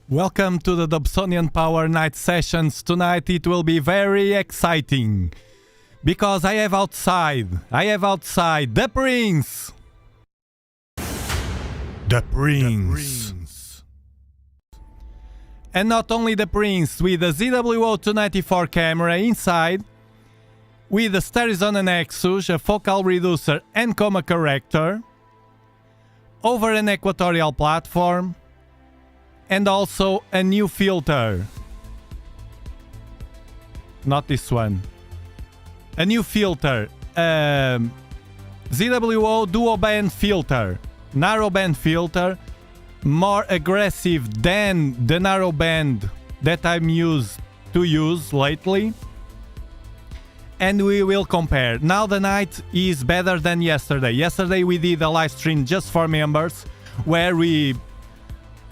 Welcome to the Dobsonian Power Night sessions. Tonight it will be very exciting because I have outside the Prince. The Prince. And not only the Prince, with the ZWO-294 camera inside, with the Sterizona Nexus, a focal reducer and coma corrector, over an equatorial platform, and also a new filter. Not this one. A new filter. ZWO dual band filter. Narrow band filter. More aggressive than the narrow band that I'm used to use lately. And we will compare. Now the night is better than yesterday. Yesterday we did a live stream just for members where we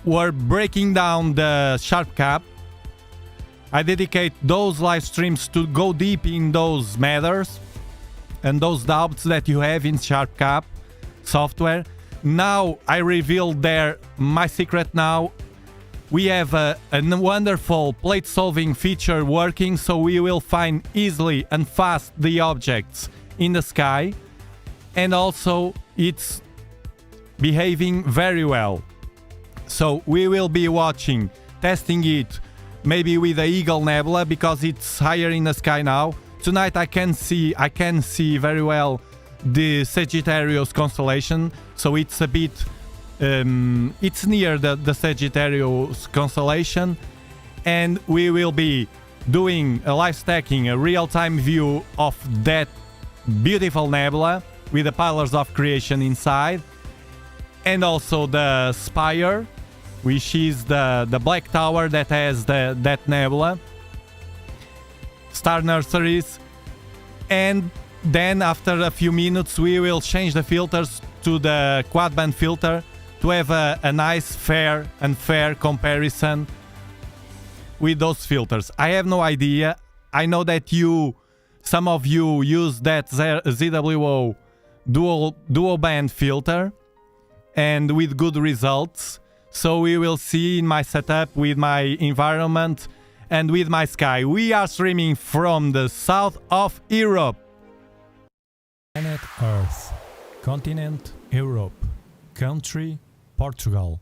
were breaking down the sharp cap. I dedicate those live streams to go deep in those matters and those doubts that you have in sharp cap software. Now I revealed there my secret now. We have a wonderful plate solving feature working, so we will find easily and fast the objects in the sky, and also it's behaving very well. So we will be watching, testing it, maybe with the Eagle Nebula because it's higher in the sky now. Tonight I can see very well the Sagittarius constellation, so it's a bit it's near the Sagittarius constellation, and we will be doing a live stacking, a real-time view of that beautiful nebula with the pillars of creation inside, and also the spire, which is the black tower that has that nebula, star nurseries, and then after a few minutes we will change the filters to the Quadband filter to have a nice fair comparison with those filters. I have no idea. I know that some of you use that ZWO dual band filter and with good results. So we will see in my setup with my environment and with my sky. We are streaming from the south of Europe. Planet Earth. Continent Europe. Country Portugal.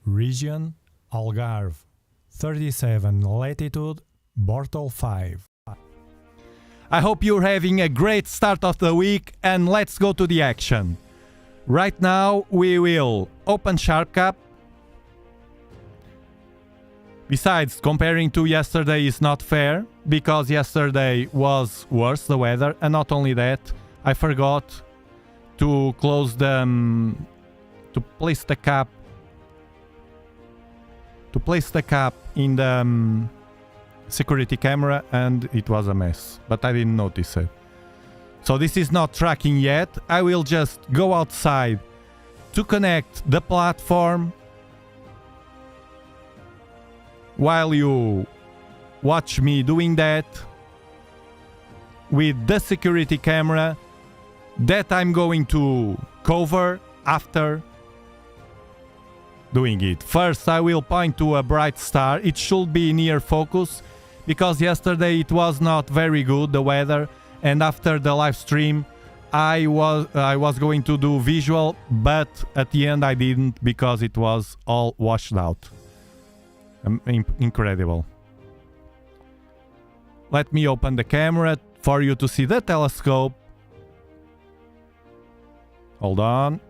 Region Algarve. 37 latitude Bortle 5. I hope you're having a great start of the week, and let's go to the action. Right now we will open Sharp Cap. Besides, comparing to yesterday is not fair, because yesterday was worse, the weather, and not only that, I forgot to close to place the cap in the security camera, and it was a mess, but I didn't notice it. So this is not tracking yet. I will just go outside to connect the platform while you watch me doing that with the security camera that I'm going to cover after doing it. First I will point to a bright star. It should be near focus because yesterday it was not very good, the weather, and after the live stream I was going to do visual, but at the end I didn't because it was all washed out. Incredible. Let me open the camera for you to see the telescope. Hold on.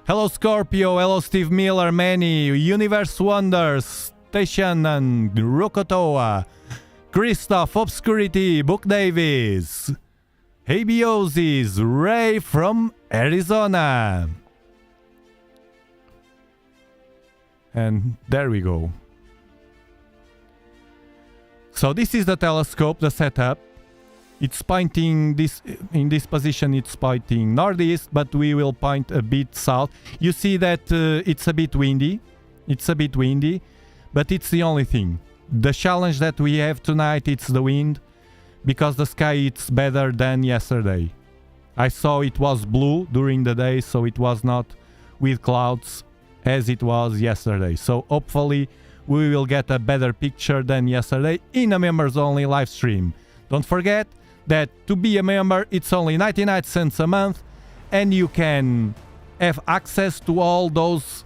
Hello Scorpio, hello Steve Miller, Manny, Universe Wonders, Station and Rokotoa, Christoph, Obscurity, Book Davis, Abiosis, Ray from Arizona. And there we go. So this is the telescope, the setup. It's pointing in this position, it's pointing northeast, but we will point a bit south. You see that it's a bit windy. It's a bit windy, but it's the only thing. The challenge that we have tonight, it's the wind, because the sky it's better than yesterday. I saw it was blue during the day, so it was not with clouds. as it was yesterday. So hopefully we will get a better picture than yesterday in a members only live stream. Don't forget that to be a member it's only 99 cents a month and you can have access to all those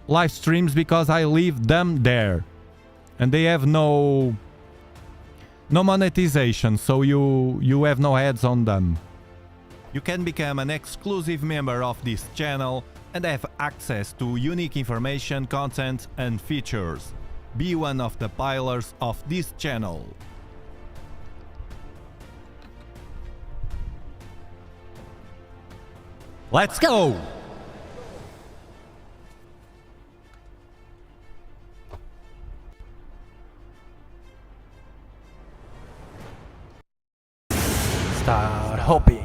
live streams because I leave them there and they have no monetization, so you have no ads on them. You can become an exclusive member of this channel and have access to unique information, content and features. Be one of the pillars of this channel. Let's go! Start hoping.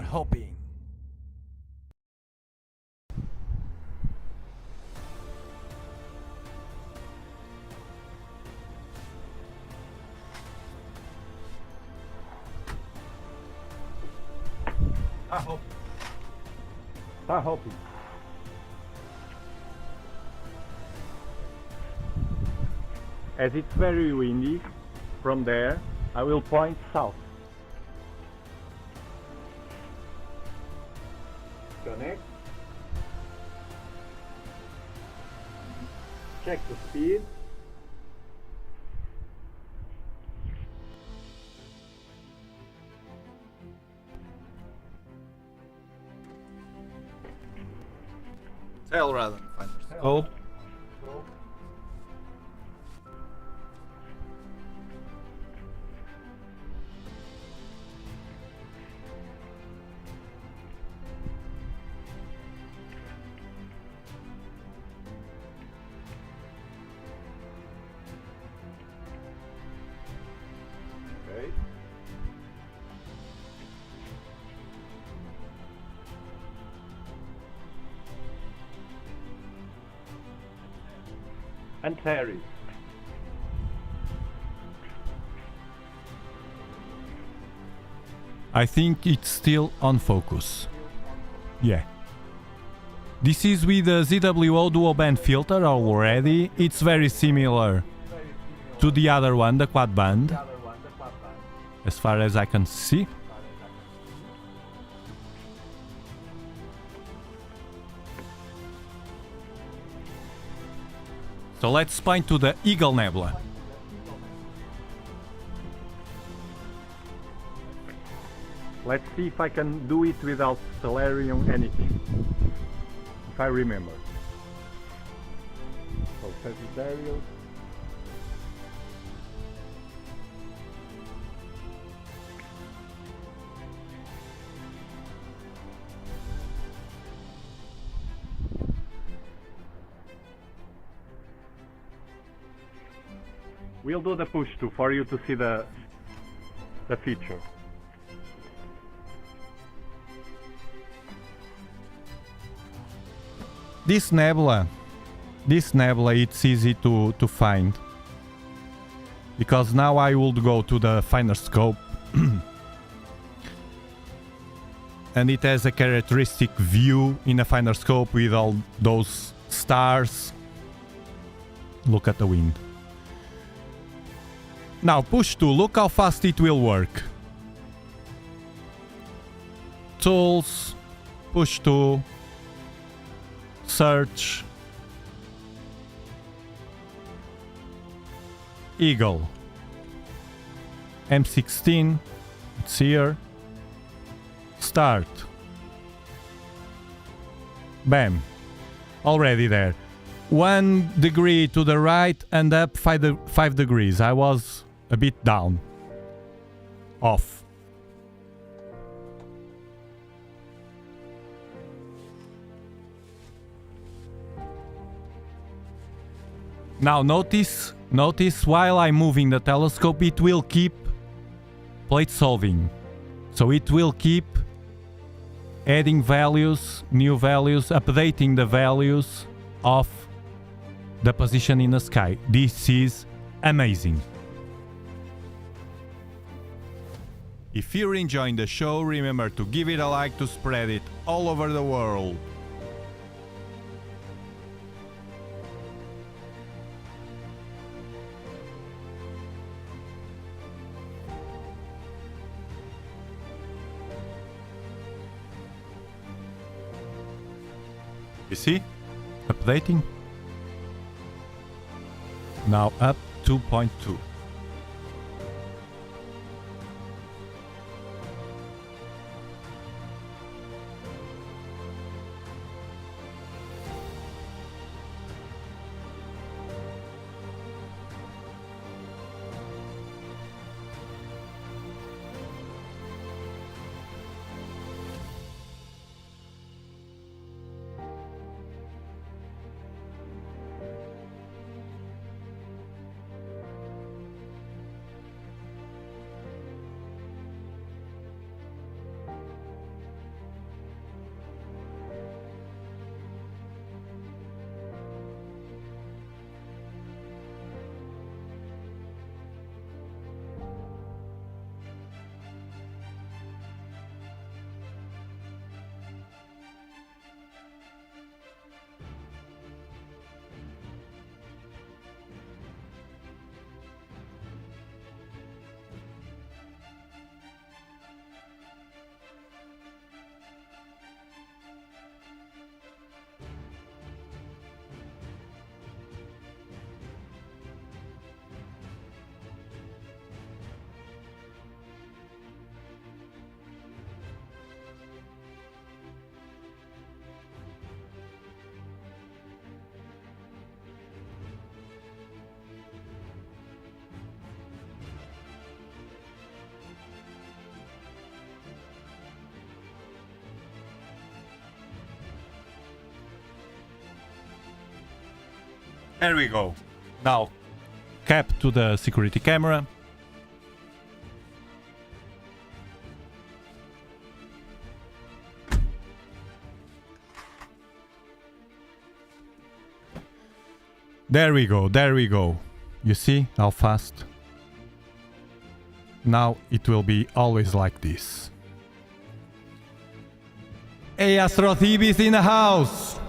Start hoping. As it's very windy, from there I will point south. Connect. Check the speed. Tail rather than find your scope. And Terry. I think it's still on focus. Yeah. This is with the ZWO dual band filter already. It's very similar to the other one, the Quadband, as far as I can see. So let's point to the Eagle Nebula. Let's see if I can do it without Stellarium anything. If I remember. So Sagittarius. We'll do the push to for you to see the feature. This nebula, it's easy to find. Because now I would go to the finer scope. And it has a characteristic view in a finer scope with all those stars. Look at the wind. Now push to, look how fast it will work. Tools, push to, search, Eagle, M16, it's here, start, bam, already there. 1 degree to the right and up 5 degrees. I was a bit down. Off. Now notice while I'm moving the telescope, it will keep plate solving. So it will keep adding values, new values, updating the values of the position in the sky. This is amazing. If you're enjoying the show, remember to give it a like to spread it all over the world. You see? Updating. Now up 2.2. There we go. Now, cap to the security camera. There we go, there we go. You see how fast? Now it will be always like this. Hey, Astro Thebes in the house!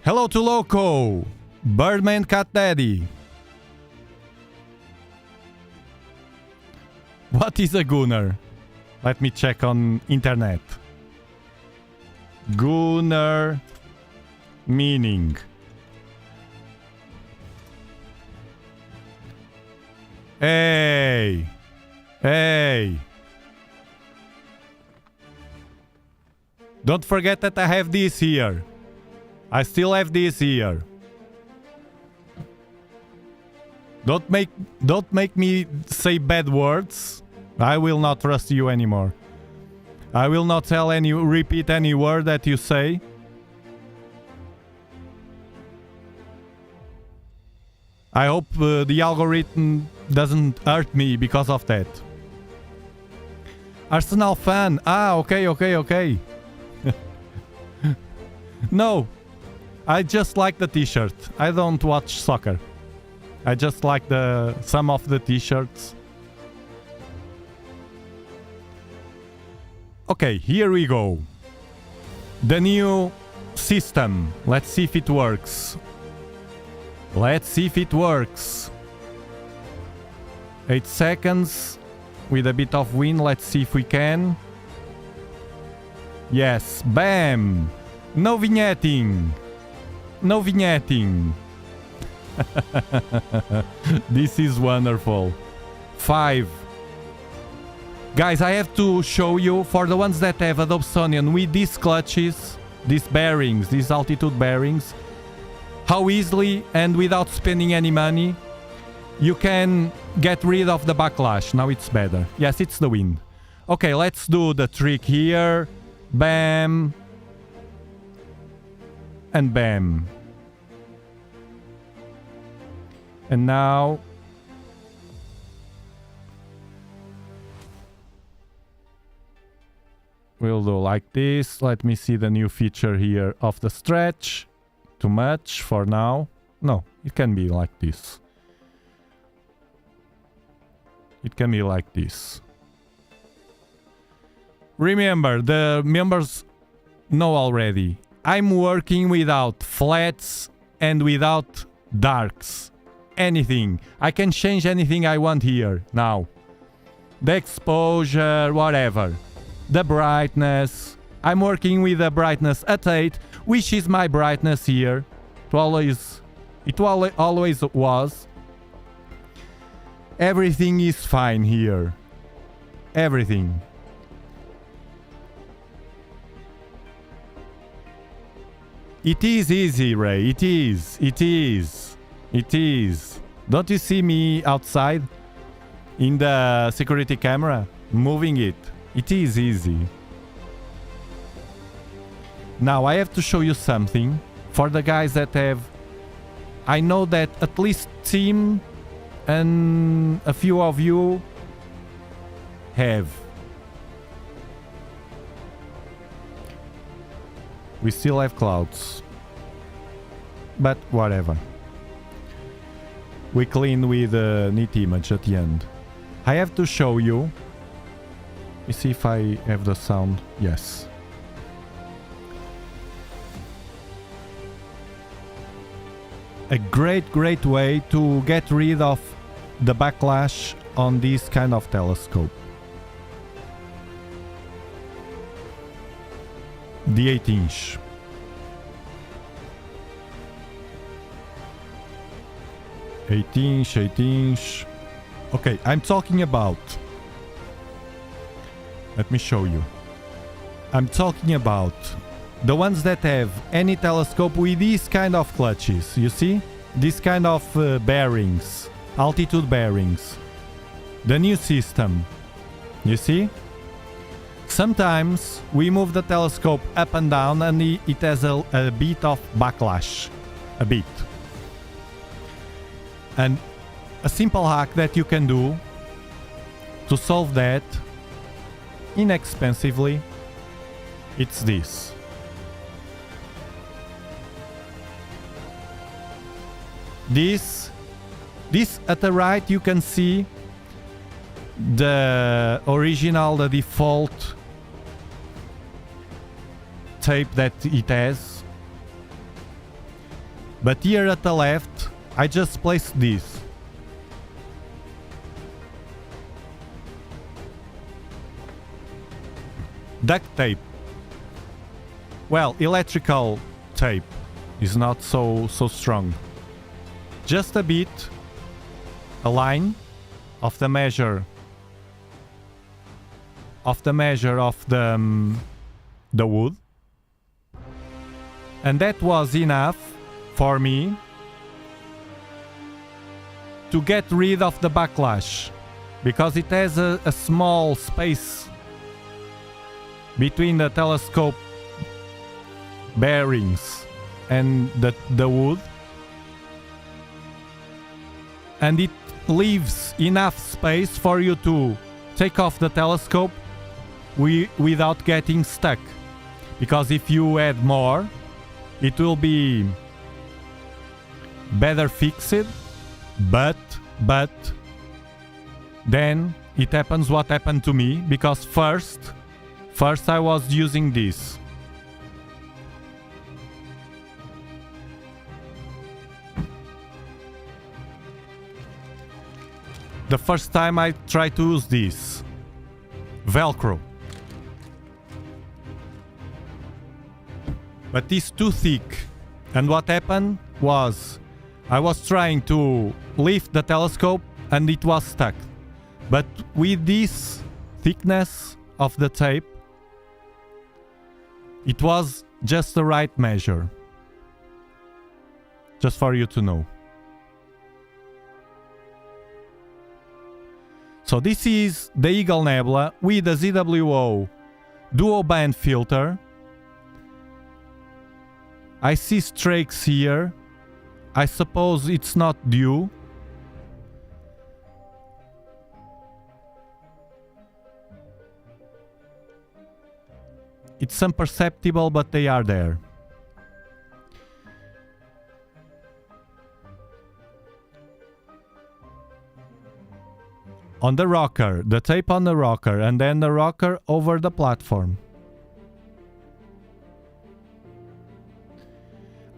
Hello to Loco, Birdman Cat Daddy. What is a Gunner? Let me check on internet. Gunner meaning. Hey! Hey! Don't forget that I have this here. I still have this here. Don't make me say bad words. I will not trust you anymore. I will not repeat any word that you say. I hope the algorithm doesn't hurt me because of that. Arsenal fan. Ah, okay. No. I just like the t-shirt. I don't watch soccer. I just like some of the t-shirts. Okay, here we go. The new system. Let's see if it works. Let's see if it works. 8 seconds with a bit of wind. Let's see if we can. Yes, bam! No vignetting. No vignetting. This is wonderful. 5. Guys, I have to show you, for the ones that have a Dobsonian with these clutches, these bearings, these altitude bearings, how easily and without spending any money you can get rid of the backlash. Now it's better. Yes, it's the wind. Okay, let's do the trick here. Bam. And bam. And now we'll do like this. Let me see the new feature here of the stretch. Too much for now. No, it can be like this. It can be like this. Remember, the members know already. I'm working without flats and without darks. Anything. I can change anything I want here now. The exposure, whatever. The brightness. I'm working with a brightness at 8, which is my brightness here. It always was. Everything is fine here. Everything. It is easy, Ray. It is. It is. It is. Don't you see me outside in the security camera moving it? It is easy. Now I have to show you something for the guys that have... I know that at least Tim and a few of you have. We still have clouds. But whatever. We clean with a neat image at the end. I have to show you. Let me see if I have the sound. Yes. A great way to get rid of the backlash on this kind of telescope. The 8-inch. Eight inch. Okay, I'm talking about... Let me show you. I'm talking about the ones that have any telescope with these kind of clutches. You see? This kind of bearings. Altitude bearings. The new system. You see? Sometimes we move the telescope up and down and it has a bit of backlash. A bit. And a simple hack that you can do to solve that inexpensively, it's this. This at the right you can see the original, the default tape that it has. But here at the left I just placed this. Duct tape. Well, electrical tape is not so strong. Just a bit, a line of the measure of the wood, and that was enough for me to get rid of the backlash, because it has a small space between the telescope bearings and the wood, and it leaves enough space for you to take off the telescope without getting stuck, because if you add more it will be better fixed, but then it happens what happened to me, because first I was using this. The first time I tried to use this Velcro, but it's too thick, and what happened was I was trying to lift the telescope and it was stuck. But with this thickness of the tape, it was just the right measure. Just for you to know. So this is the Eagle Nebula with a ZWO dual band filter. I see streaks here. I suppose it's not due. It's imperceptible, but they are there. On the rocker, the tape on the rocker, and then the rocker over the platform.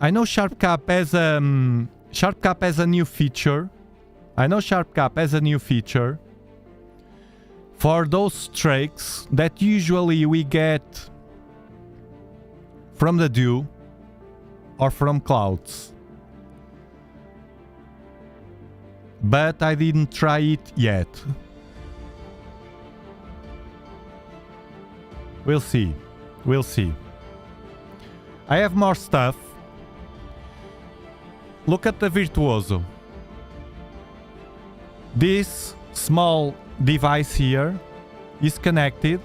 I know SharpCap has a new feature. I know SharpCap has a new feature for those streaks that usually we get from the dew or from clouds. But I didn't try it yet. We'll see. We'll see. I have more stuff. Look at the Virtuoso. This small device here is connected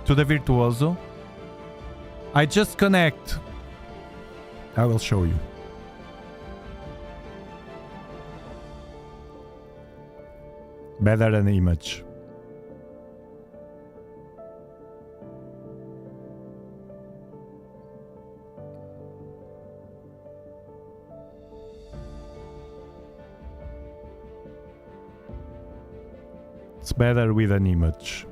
to the Virtuoso. I just connect. I will show you. Better than image. It's better with an image.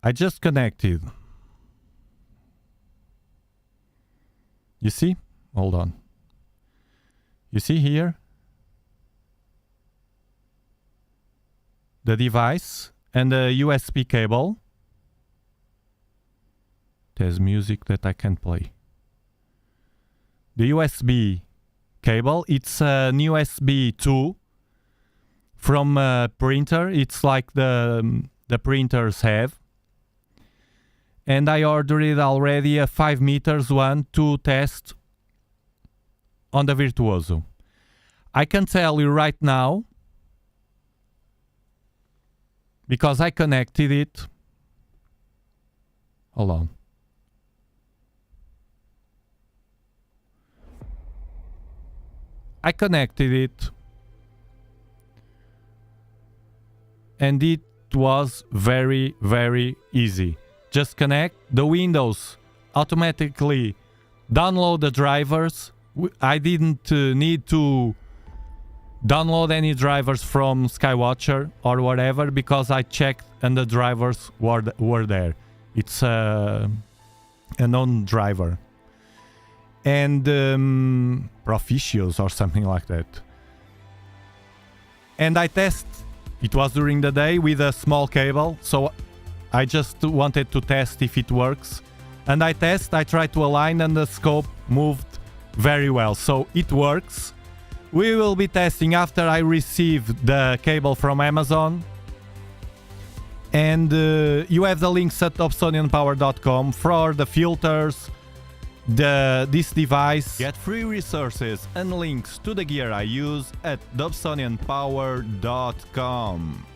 I just connected. You see? Hold on. You see here? The device and the USB cable. There's music that I can't play. The USB cable, it's an USB 2 from a printer. It's like the printers have. And I ordered already a 5 meters one to test on the Virtuoso. I can tell you right now, because I connected it. Hold on. I connected it. And it was very, very easy. Just connect the Windows, automatically download the drivers. I didn't need to download any drivers from Skywatcher or whatever because I checked and the drivers were there. It's a known driver. And Proficios or something like that. And I test. It was during the day with a small cable, so I just wanted to test if it works. And I tried to align and the scope moved very well. So it works. We will be testing after I receive the cable from Amazon. And you have the links at dobsonianpower.com for the filters, this device. Get free resources and links to the gear I use at dobsonianpower.com.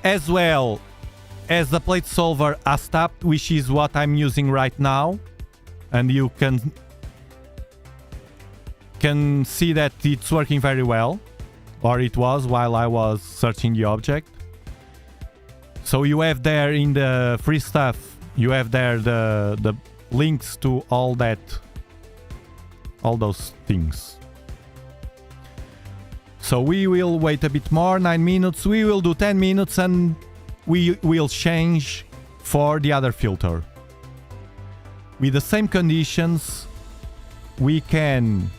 As well as the plate solver ASTAP, which is what I'm using right now. And you can see that it's working very well. Or it was while I was searching the object. So you have there in the free stuff, you have there the links to all those things. So we will wait a bit more, 9 minutes. We will do 10 minutes and we will change for the other filter. With the same conditions, we can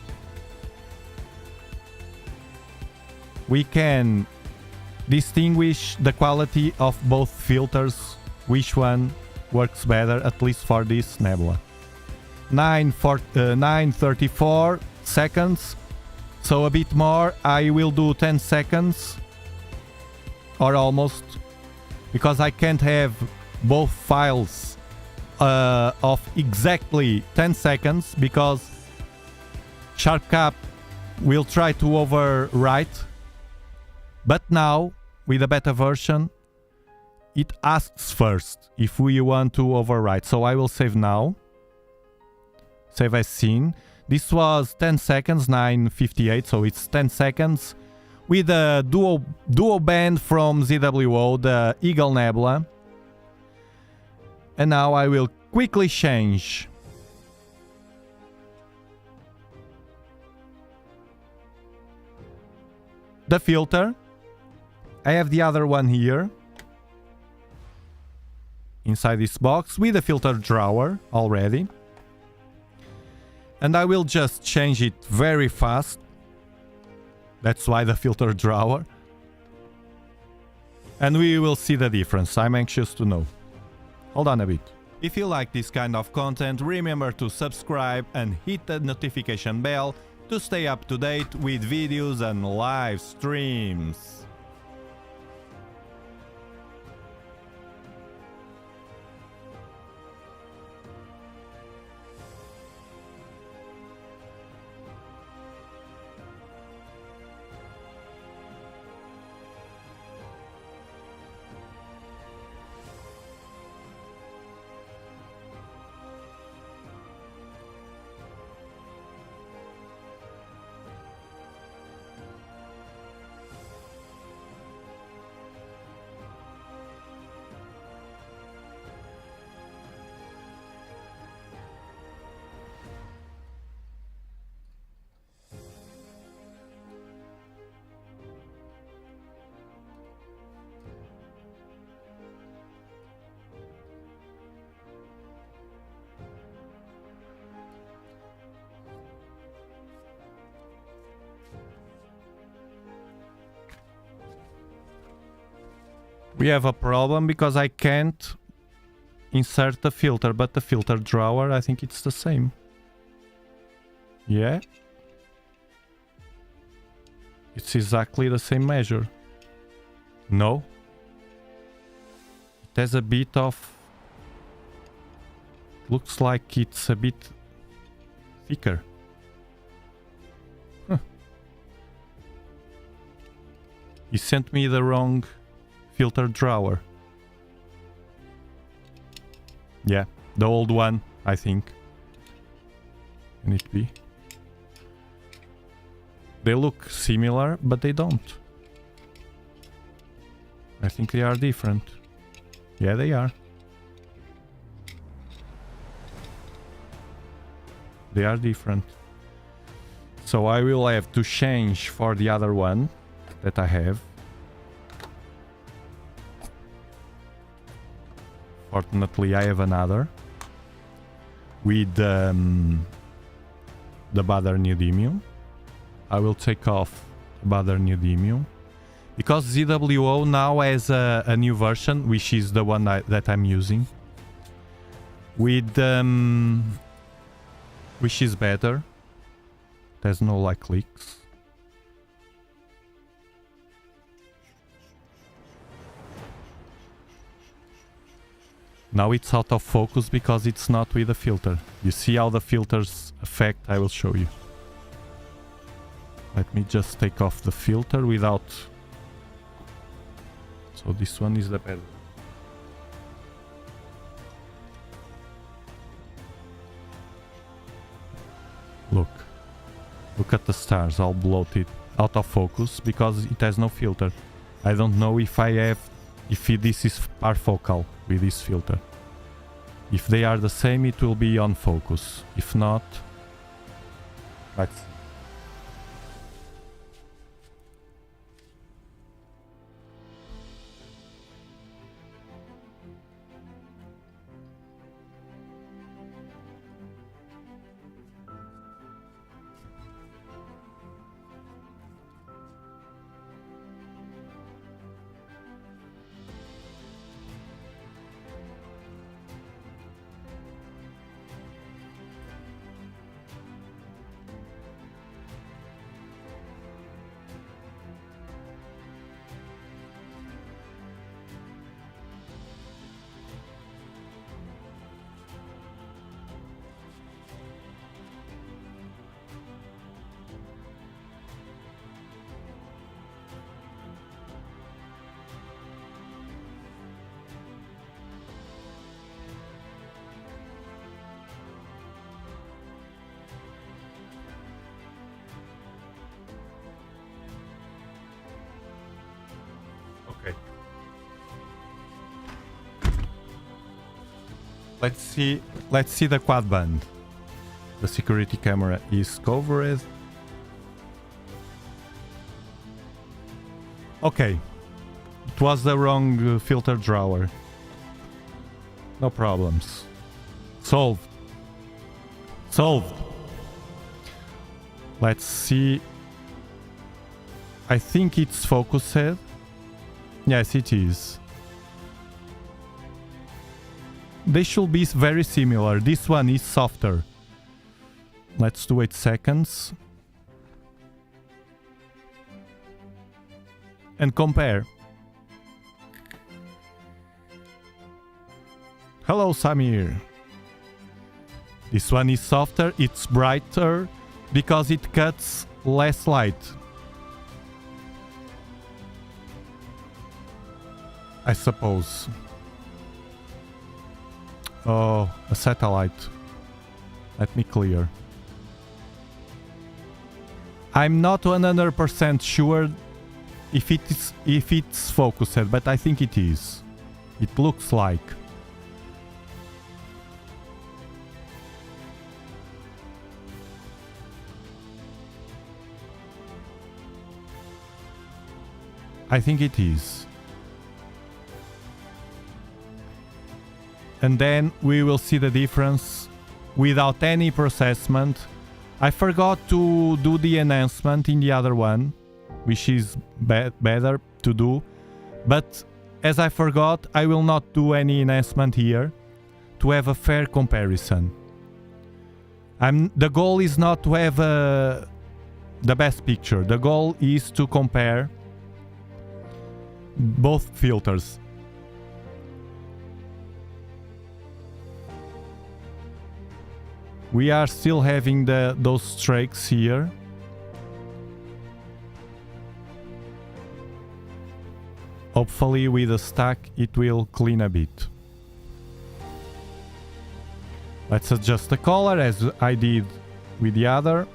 distinguish the quality of both filters, which one works better, at least for this nebula. 9:34 seconds. So a bit more. I will do 10 seconds. Or almost. Because I can't have both files of exactly 10 seconds. Because SharpCap will try to overwrite. But now, with a beta version, it asks first if we want to overwrite. So I will save now. Save as seen. This was 10 seconds, 9:58, so it's 10 seconds. With a duo band from ZWO, the Eagle Nebula. And now I will quickly change. The filter. I have the other one here. Inside this box with a filter drawer already. And I will just change it very fast That's why the filter drawer. And we will see the difference. I'm anxious to know. Hold on a bit. If you like this kind of content, remember to subscribe and hit the notification bell to stay up to date with videos and live streams. We have a problem because I can't insert the filter, but the filter drawer, I think it's the same. Yeah? It's exactly the same measure. No? It has a bit of... Looks like it's a bit thicker. Huh. He sent me the wrong filter drawer. Yeah, the old one, I think. Can it be? They look similar, but they don't. I think they are different. Yeah, they are. They are different. So I will have to change for the other one that I have. Fortunately, I have another with the Bother Neodymium. I will take off Bother Neodymium because ZWO now has a new version, which is the one that I'm using, with which is better. There's no like leaks. Now it's out of focus because it's not with the filter. You see how the filters affect? I will show you. Let me just take off the filter without... So this one is the better. Look. Look at the stars, all bloated, out of focus because it has no filter. I don't know if this is parfocal with this filter. If they are the same, it will be on focus. If not, let's see. Okay. Let's see the Quadband. The security camera is covered. Okay. It was the wrong filter drawer. No problems. Solved. Solved. Let's see I think it's focused. Yes, it is. They should be very similar. This one is softer. Let's do 8 seconds. And compare. Hello, Samir. This one is softer, it's brighter because it cuts less light. I suppose. Oh, a satellite. Let me clear. I'm not 100% sure if it's focused, but I think it is. It looks like. I think it is. And then we will see the difference without any processment. I forgot to do the enhancement in the other one, which is better to do. But as I forgot, I will not do any enhancement here to have a fair comparison. The goal is not to have the best picture. The goal is to compare both filters. We are still having those streaks here. Hopefully with a stack it will clean a bit. Let's adjust the color as I did with the other.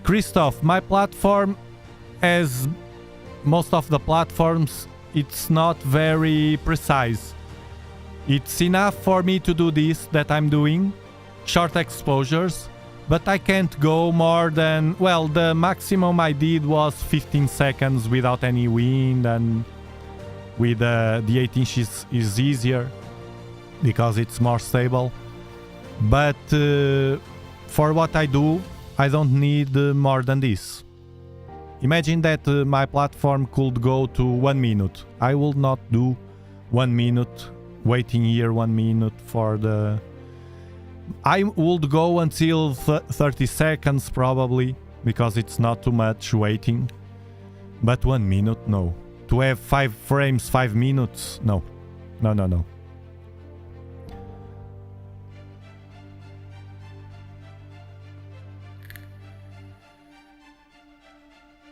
Christoph, my platform, as most of the platforms, it's not very precise. It's enough for me to do this that I'm doing, short exposures, but I can't go more than, well, the maximum I did was 15 seconds without any wind, and with the 8 inches is easier because it's more stable. But for what I do, I don't need more than this. Imagine that my platform could go to 1 minute. I will not do 1 minute, waiting here 1 minute for the... I would go until 30 seconds probably, because it's not too much waiting. But 1 minute, no. To have 5 frames, 5 minutes, no. No, no, no.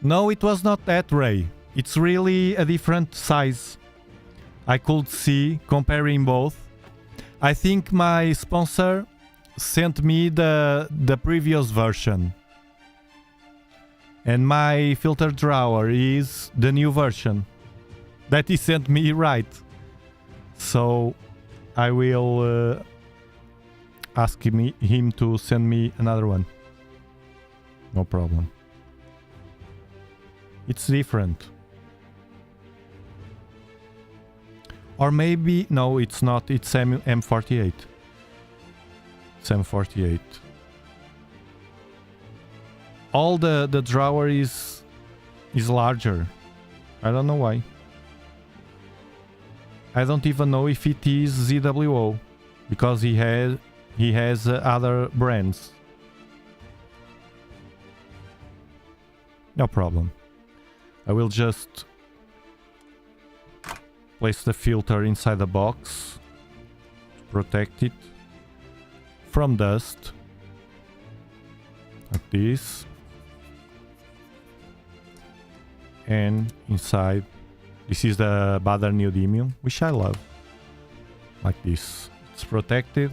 No, it was not that ray. It's really a different size. I could see comparing both. I think my sponsor sent me the previous version. And my filter drawer is the new version that he sent me, right. So I will ask him to send me another one. No problem. It's different. Or maybe, no, it's not. It's M48. It's M48. All the drawer is larger. I don't know why. I don't even know if it is ZWO, because he has other brands. No problem. I will just place the filter inside the box to protect it from dust, like this, and inside, this is the Bader Neodymium, which I love, like this. It's protected.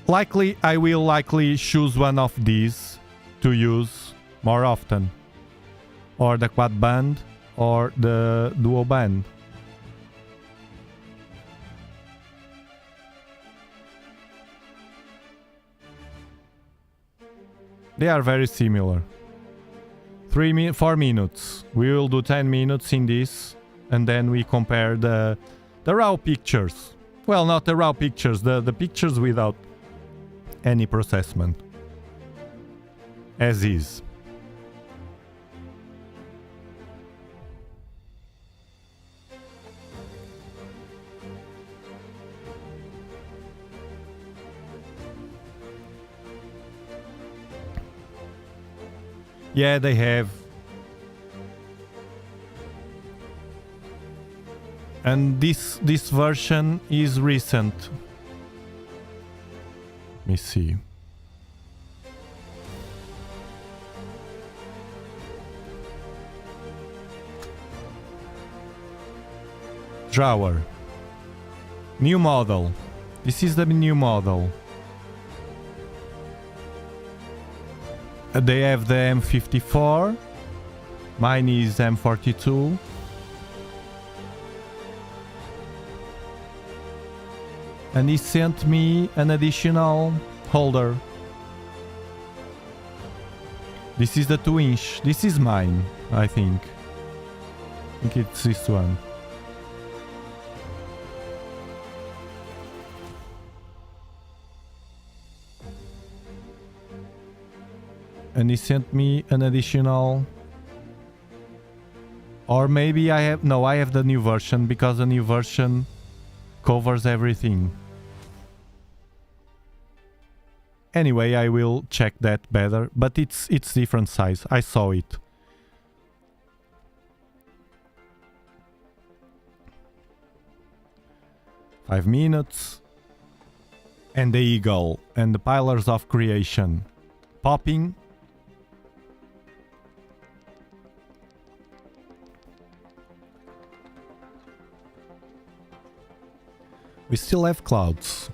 I will choose one of these to use more often, or the Quadband or the Duo Band. They are very similar. 4 minutes. We will do 10 minutes in this and then we compare the raw pictures. Well, not the raw pictures, the pictures without any processment. As is. Yeah, they have. And this version is recent. Let me see. Drawer. New model. This is the new model. They have the M54. Mine is M42. And he sent me an additional holder. This is the 2-inch. This is mine, I think. I think it's this one. And he sent me an additional, or maybe I have, no, I have the new version, because the new version covers everything. Anyway, I will check that better, but it's different size. I saw it. "5 minutes." And the eagle and the pillars of creation. Popping. We still have clouds.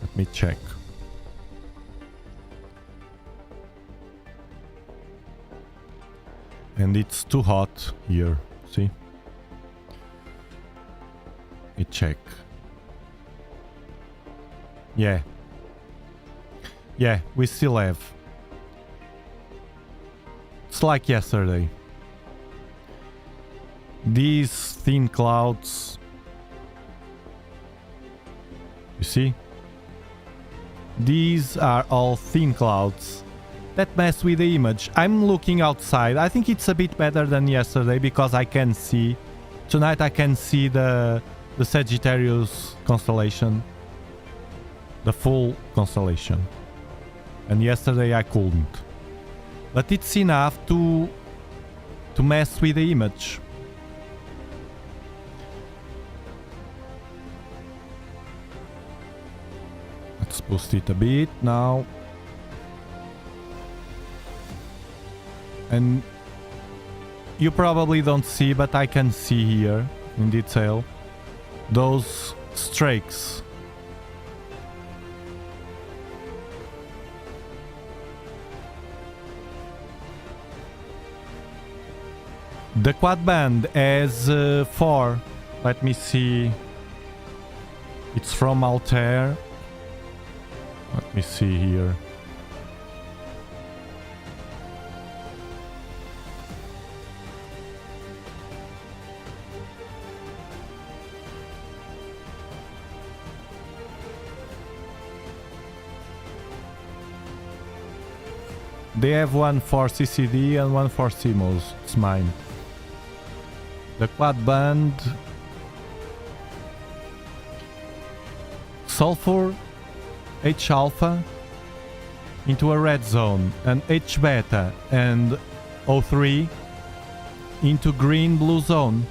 Let me check. And it's too hot here, see? Let me check. Yeah. Yeah, we still have. It's like yesterday. These thin clouds. You see? These are all thin clouds that mess with the image. I'm looking outside. I think it's a bit better than yesterday because I can see. Tonight I can see the Sagittarius constellation. The full constellation. And yesterday I couldn't. But it's enough to mess with the image. Let's boost it a bit now. And you probably don't see, but I can see here in detail those streaks. The Quadband has 4. Let me see. It's from Altair. Let me see here. They have one for CCD and one for CMOS. It's mine. The Quadband. Sulfur, H alpha into a red zone, and H beta and O3 into green blue zone.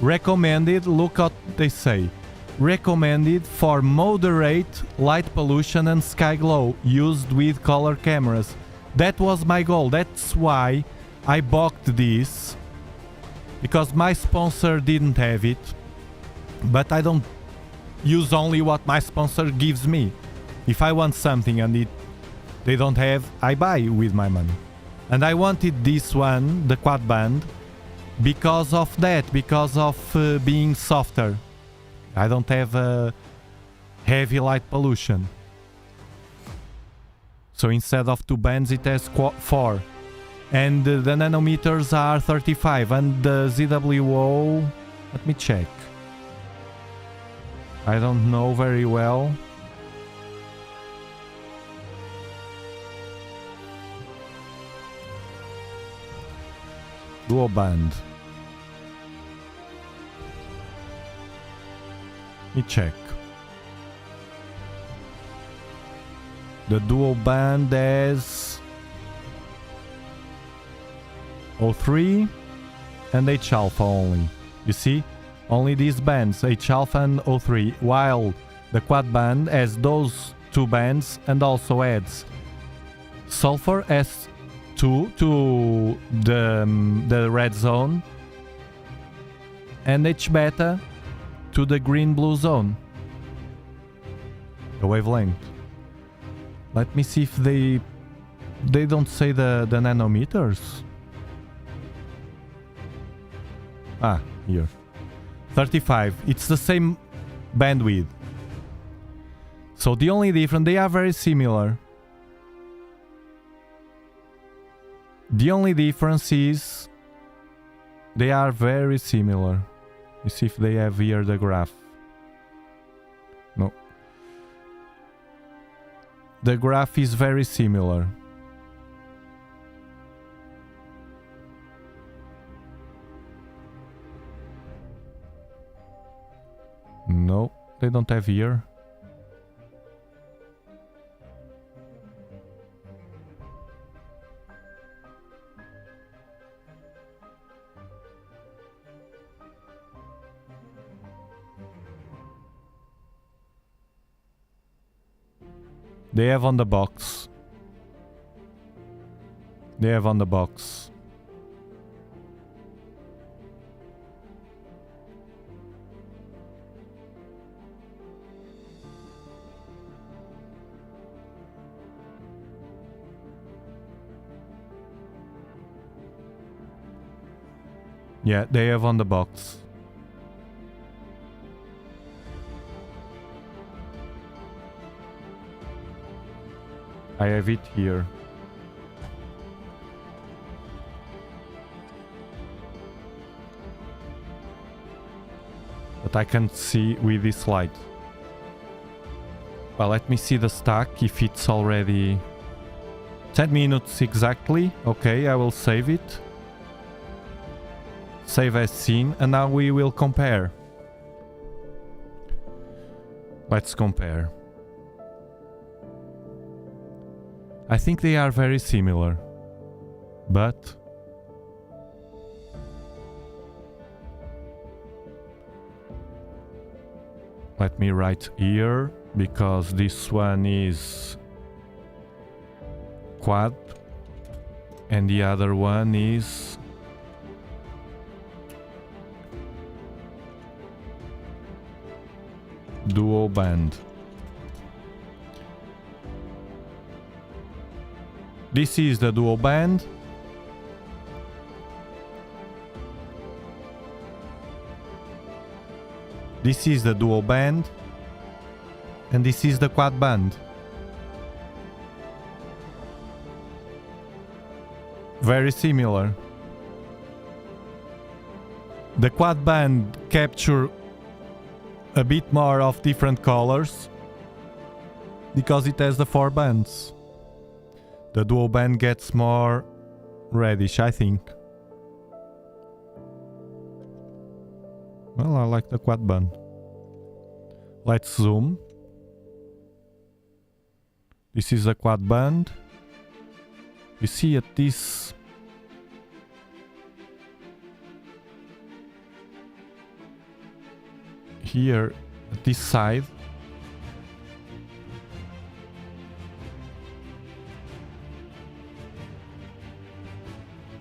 Recommended, look what they say. Recommended for moderate light pollution and sky glow used with color cameras. That was my goal. That's why I bought this, because my sponsor didn't have it. But I don't use only what my sponsor gives me. If I want something and they don't have, I buy with my money. And I wanted this one, the Quadband, because of that, because of being softer. I don't have heavy light pollution. So instead of 2 bands, it has 4. And the nanometers are 35, and the ZWO, let me check. I don't know very well. Dual band. Let me check. The dual band has 03 and H alpha only. You see? Only these bands, H alpha and O3, while the quad band has those two bands and also adds sulfur S2 to the red zone and H beta to the green blue zone. The wavelength. Let me see if they don't say the nanometers. Ah, here. 35. It's the same bandwidth. So the only difference, they are very similar. The only difference is they are very similar. You see if they have here the graph. No. The graph is very similar. No, they don't have here. They have on the box. They have on the box. Yeah, they have on the box. I have it here. But I can't see with this light. Well, let me see the stack if it's already 10 minutes exactly. Okay, I will save it. Save as seen, and now we will compare. Let's compare. I think they are very similar, but let me write here, because this one is quad and the other one is dual band. This is the dual band. This is the dual band. And this is the quad band. Very similar. The quad band captures a bit more of different colors because it has the 4 bands. The dual band gets more reddish, I think. Well, I like the quad band. Let's zoom. This is a quad band. You see at this here at this side.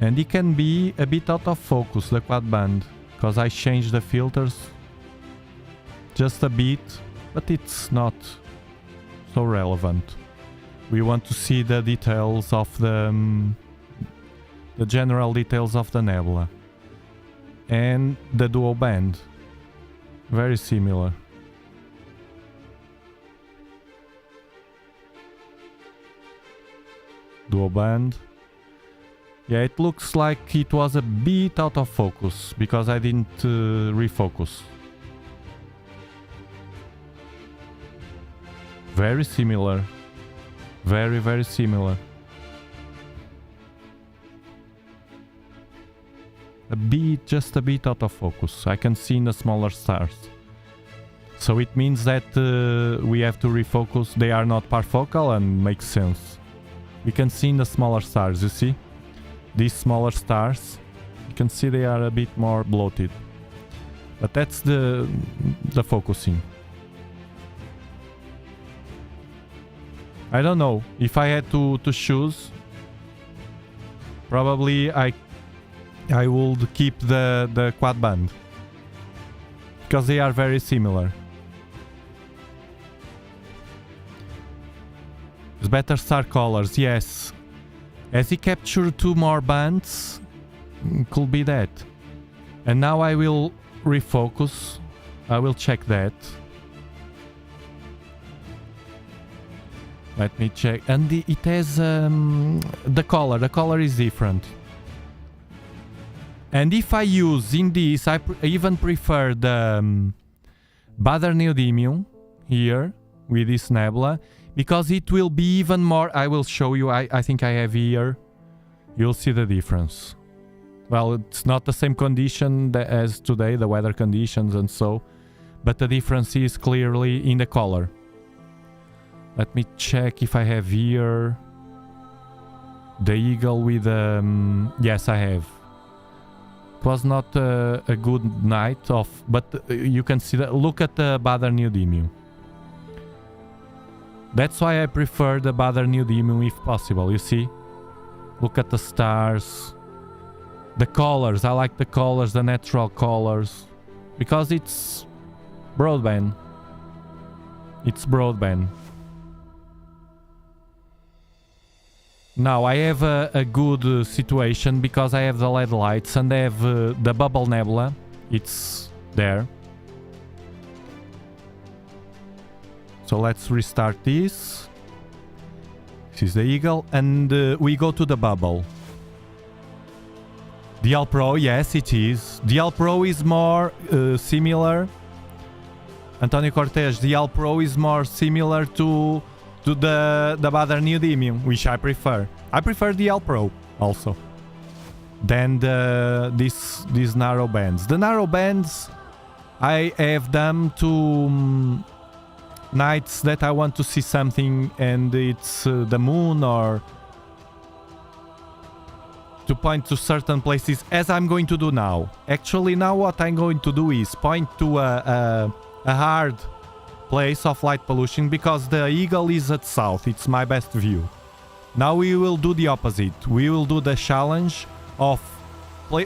And it can be a bit out of focus, the quad band, because I changed the filters just a bit, but it's not so relevant. We want to see the details of the general details of the nebula. And the dual band, very similar. Dual band. Yeah, it looks like it was a bit out of focus because I didn't refocus. Very similar. Very, very similar. A bit, just a bit out of focus. I can see in the smaller stars. So it means that we have to refocus. They are not parfocal and makes sense. We can see in the smaller stars, you see? These smaller stars, you can see they are a bit more bloated. But that's the focusing. I don't know. If I had to choose, probably I would keep the Quadband. Because they are very similar. It's better star colors, yes. As he captured 2 more bands, could be that. And now I will refocus. I will check that. Let me check. And it has the color. The color is different. And if I use in this, I even prefer the Baader Neodymium here with this nebula. Because it will be even more... I will show you. I think I have here. You'll see the difference. Well, it's not the same condition as today, the weather conditions and so. But the difference is clearly in the color. Let me check if I have here... the eagle with... yes, I have. It was not a good night of... But you can see that... Look at the Baader Neodymium. That's why I prefer the Baader Neodymium if possible, you see? Look at the stars. The colors, I like the colors, the natural colors. Because it's broadband. It's broadband. Now I have a good situation because I have the LED lights and I have the bubble nebula. It's there. So let's restart this. This is the eagle and we go to the bubble. DL Pro, yes it is. DL Pro is more similar. Antonio Cortes, DL Pro is more similar to the Baader Neodymium, which I prefer. I prefer DL Pro also. Than these narrow bands. The narrow bands, I have them to... nights that I want to see something and it's the moon or to point to certain places as I'm going to do now. Actually now what I'm going to do is point to a hard place of light pollution because the eagle is at south, it's my best view. Now we will do the opposite. We will do the challenge of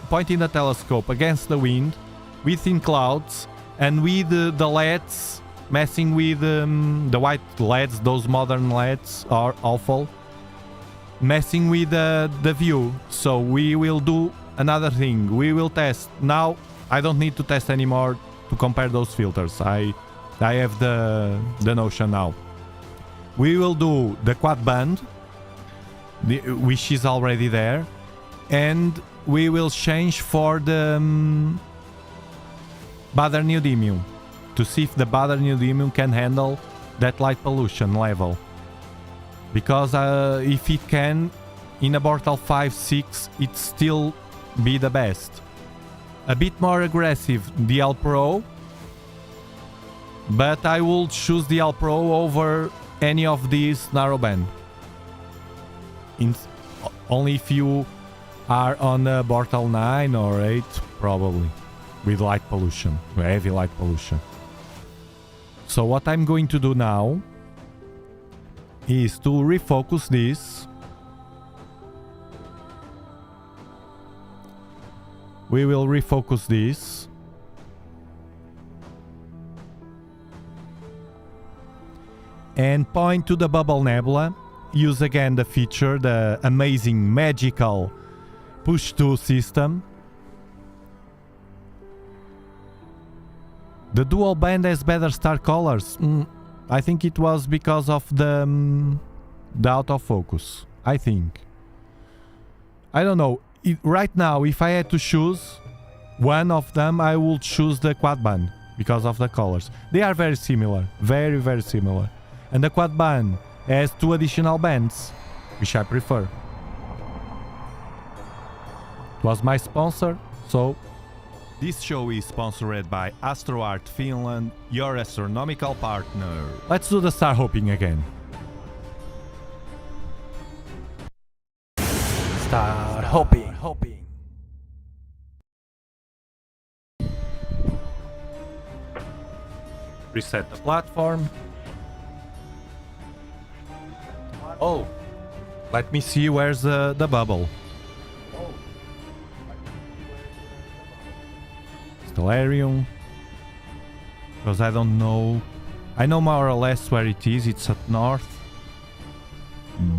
pointing the telescope against the wind within clouds and with the LEDs messing with the white LEDs, those modern LEDs are awful. Messing with the view. So we will do another thing. We will test. Now I don't need to test anymore to compare those filters. I have the notion now. We will do the Quadband, which is already there. And we will change for the Baader Neodymium. To see if the Baader Neodymium can handle that light pollution level. Because if it can, in a Bortal 5-6, it still be the best. A bit more aggressive, DL Pro. But I will choose DL Pro over any of these narrowband. Only if you are on a Bortal 9 or 8, probably. With light pollution, heavy light pollution. So what I'm going to do now is to refocus this. We will refocus this. And point to the bubble nebula. Use again the feature, the amazing, magical push-to system. The dual band has better star colors. I think it was because of the out of focus. I think. I don't know. Right now, if I had to choose one of them, I would choose the Quadband because of the colors. They are very similar. Very, very similar. And the Quadband has 2 additional bands, which I prefer. It was my sponsor, so... This show is sponsored by AstroArt Finland, your astronomical partner. Let's do the star hopping again. Star hopping. Reset the platform. Oh, let me see where's the bubble. Stellarium. Because I don't know. I know more or less where it is. It's at north.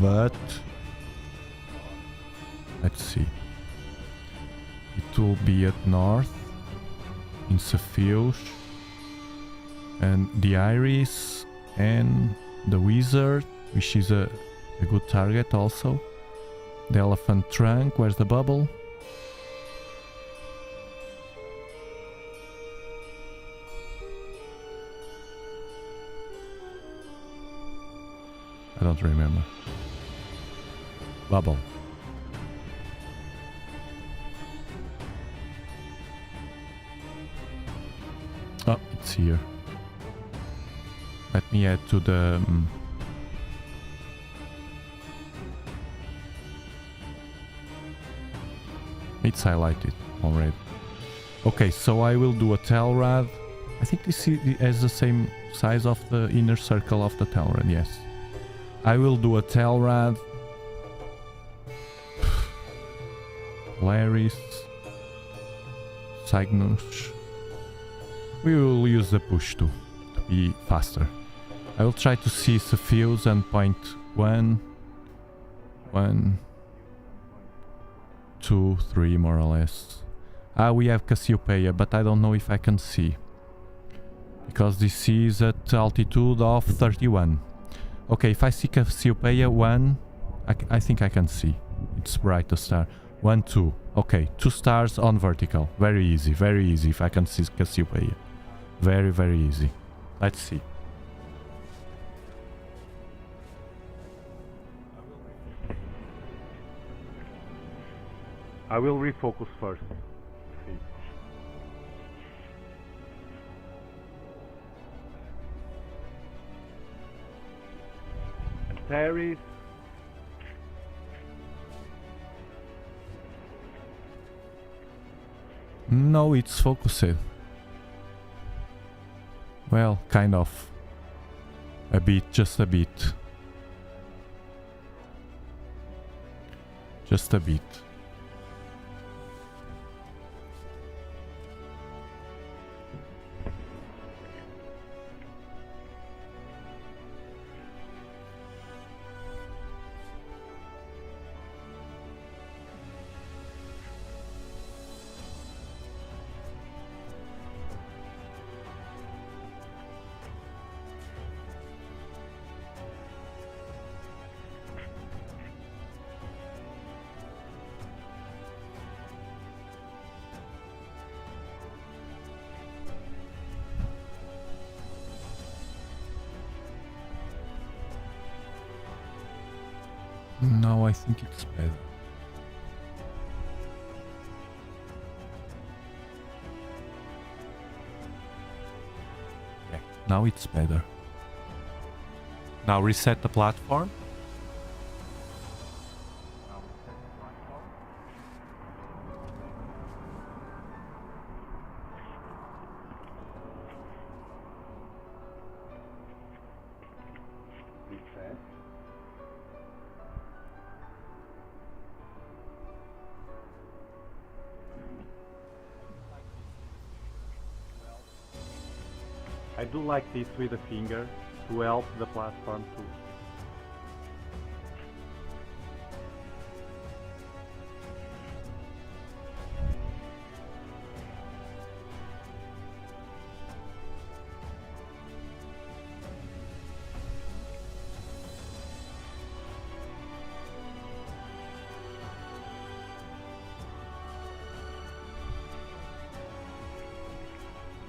But let's see. It will be at north in Cepheus. And the Iris and the Wizard, which is a good target also. The Elephant Trunk, where's the bubble? I don't remember. Bubble. Oh, it's here. Let me add to the... It's highlighted already. Okay, so I will do a Telrad. I think this has the same size of the inner circle of the Telrad, yes. I will do a Telrad. Laris. Cygnus. We will use the push to be faster. I will try to see Cepheus and point 1, 2, 3 more or less. Ah, we have Cassiopeia, but I don't know if I can see. Because this is at altitude of 31. Okay, if I see Cassiopeia 1, I think I can see. It's bright a star. 1, 2. Okay, 2 stars on vertical. Very easy if I can see Cassiopeia. Very, very easy. Let's see. I will refocus first. Paris. No, it's focused. Well, kind of. A bit, just a bit. Just a bit. No, I think it's better. Yeah, now it's better. Now reset the platform. I do like this with the finger to help the platform too.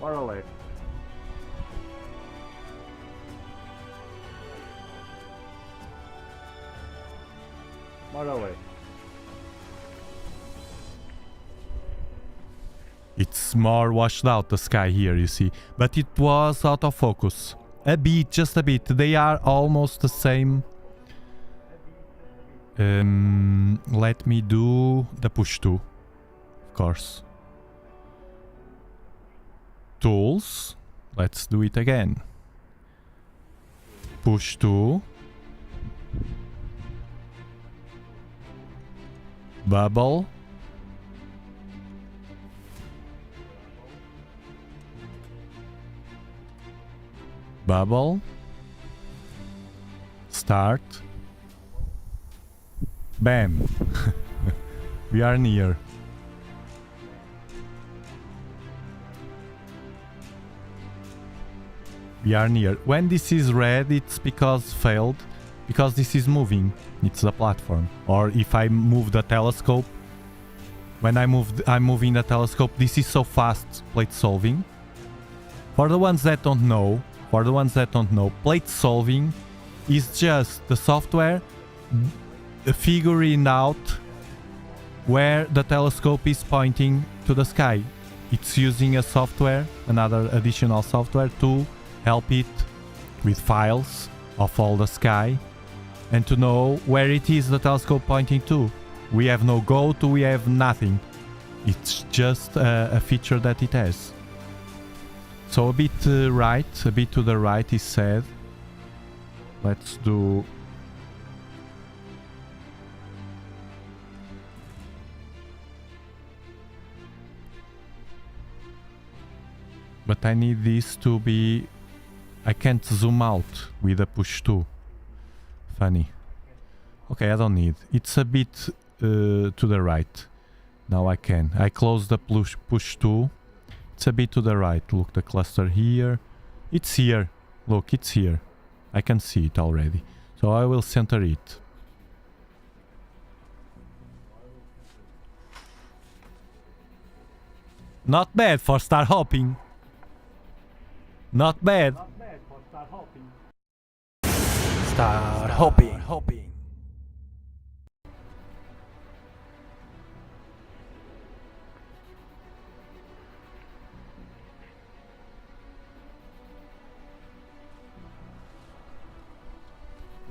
More or less. More or less. It's more washed out, the sky here, you see. But it was out of focus. A bit, just a bit. They are almost the same. Let me do the push to, of course. Tools. Let's do it again. Push to. Bubble. Bubble. Start. Bam. We are near. We are near. When this is red, it's because failed. Because this is moving. It's the platform. Or if I move the telescope. When I'm moving the telescope. This is so fast plate solving. For the ones that don't know. Plate solving is just the software figuring out where the telescope is pointing to the sky. It's using a software, another additional software to help it with files of all the sky and to know where it is the telescope pointing to. We have no go to, we have nothing. It's just a feature that it has. So a bit right, a bit to the right is said. Let's do... But I need this to be... I can't zoom out with a push to. Funny. Okay, I don't need. It's a bit to the right. Now I can. I close the push to. It's a bit to the right. Look, the cluster here. It's here. Look, it's here. I can see it already. So I will center it. Not bad for star hopping. Not bad. Not bad for star hopping. Star hopping.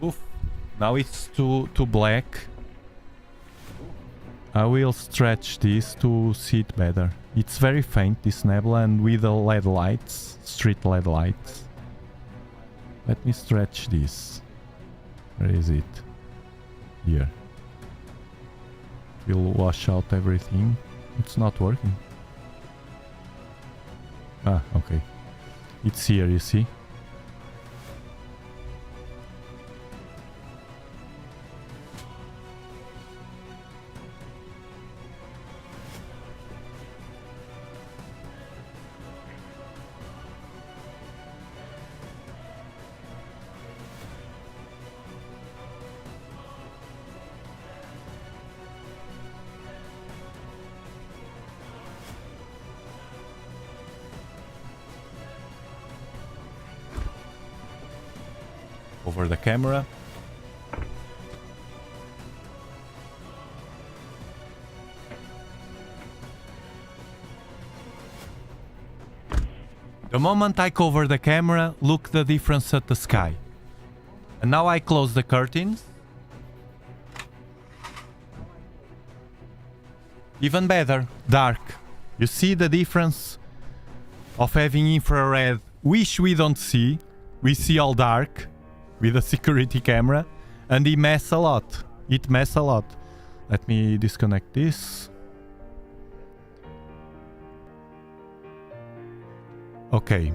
Oof. Now it's too black. I will stretch this to see it better. It's very faint, this nebula, and with the LED lights, street LED lights. Let me stretch this. Where is it? Here. It will wash out everything. It's not working. Ah, okay. It's here, you see? Over the camera. The moment I cover the camera, look the difference at the sky. And now I close the curtains. Even better, dark. You see the difference of having infrared, which we don't see. We see all dark with a security camera, and it messes a lot. It messes a lot. Let me disconnect this. Okay.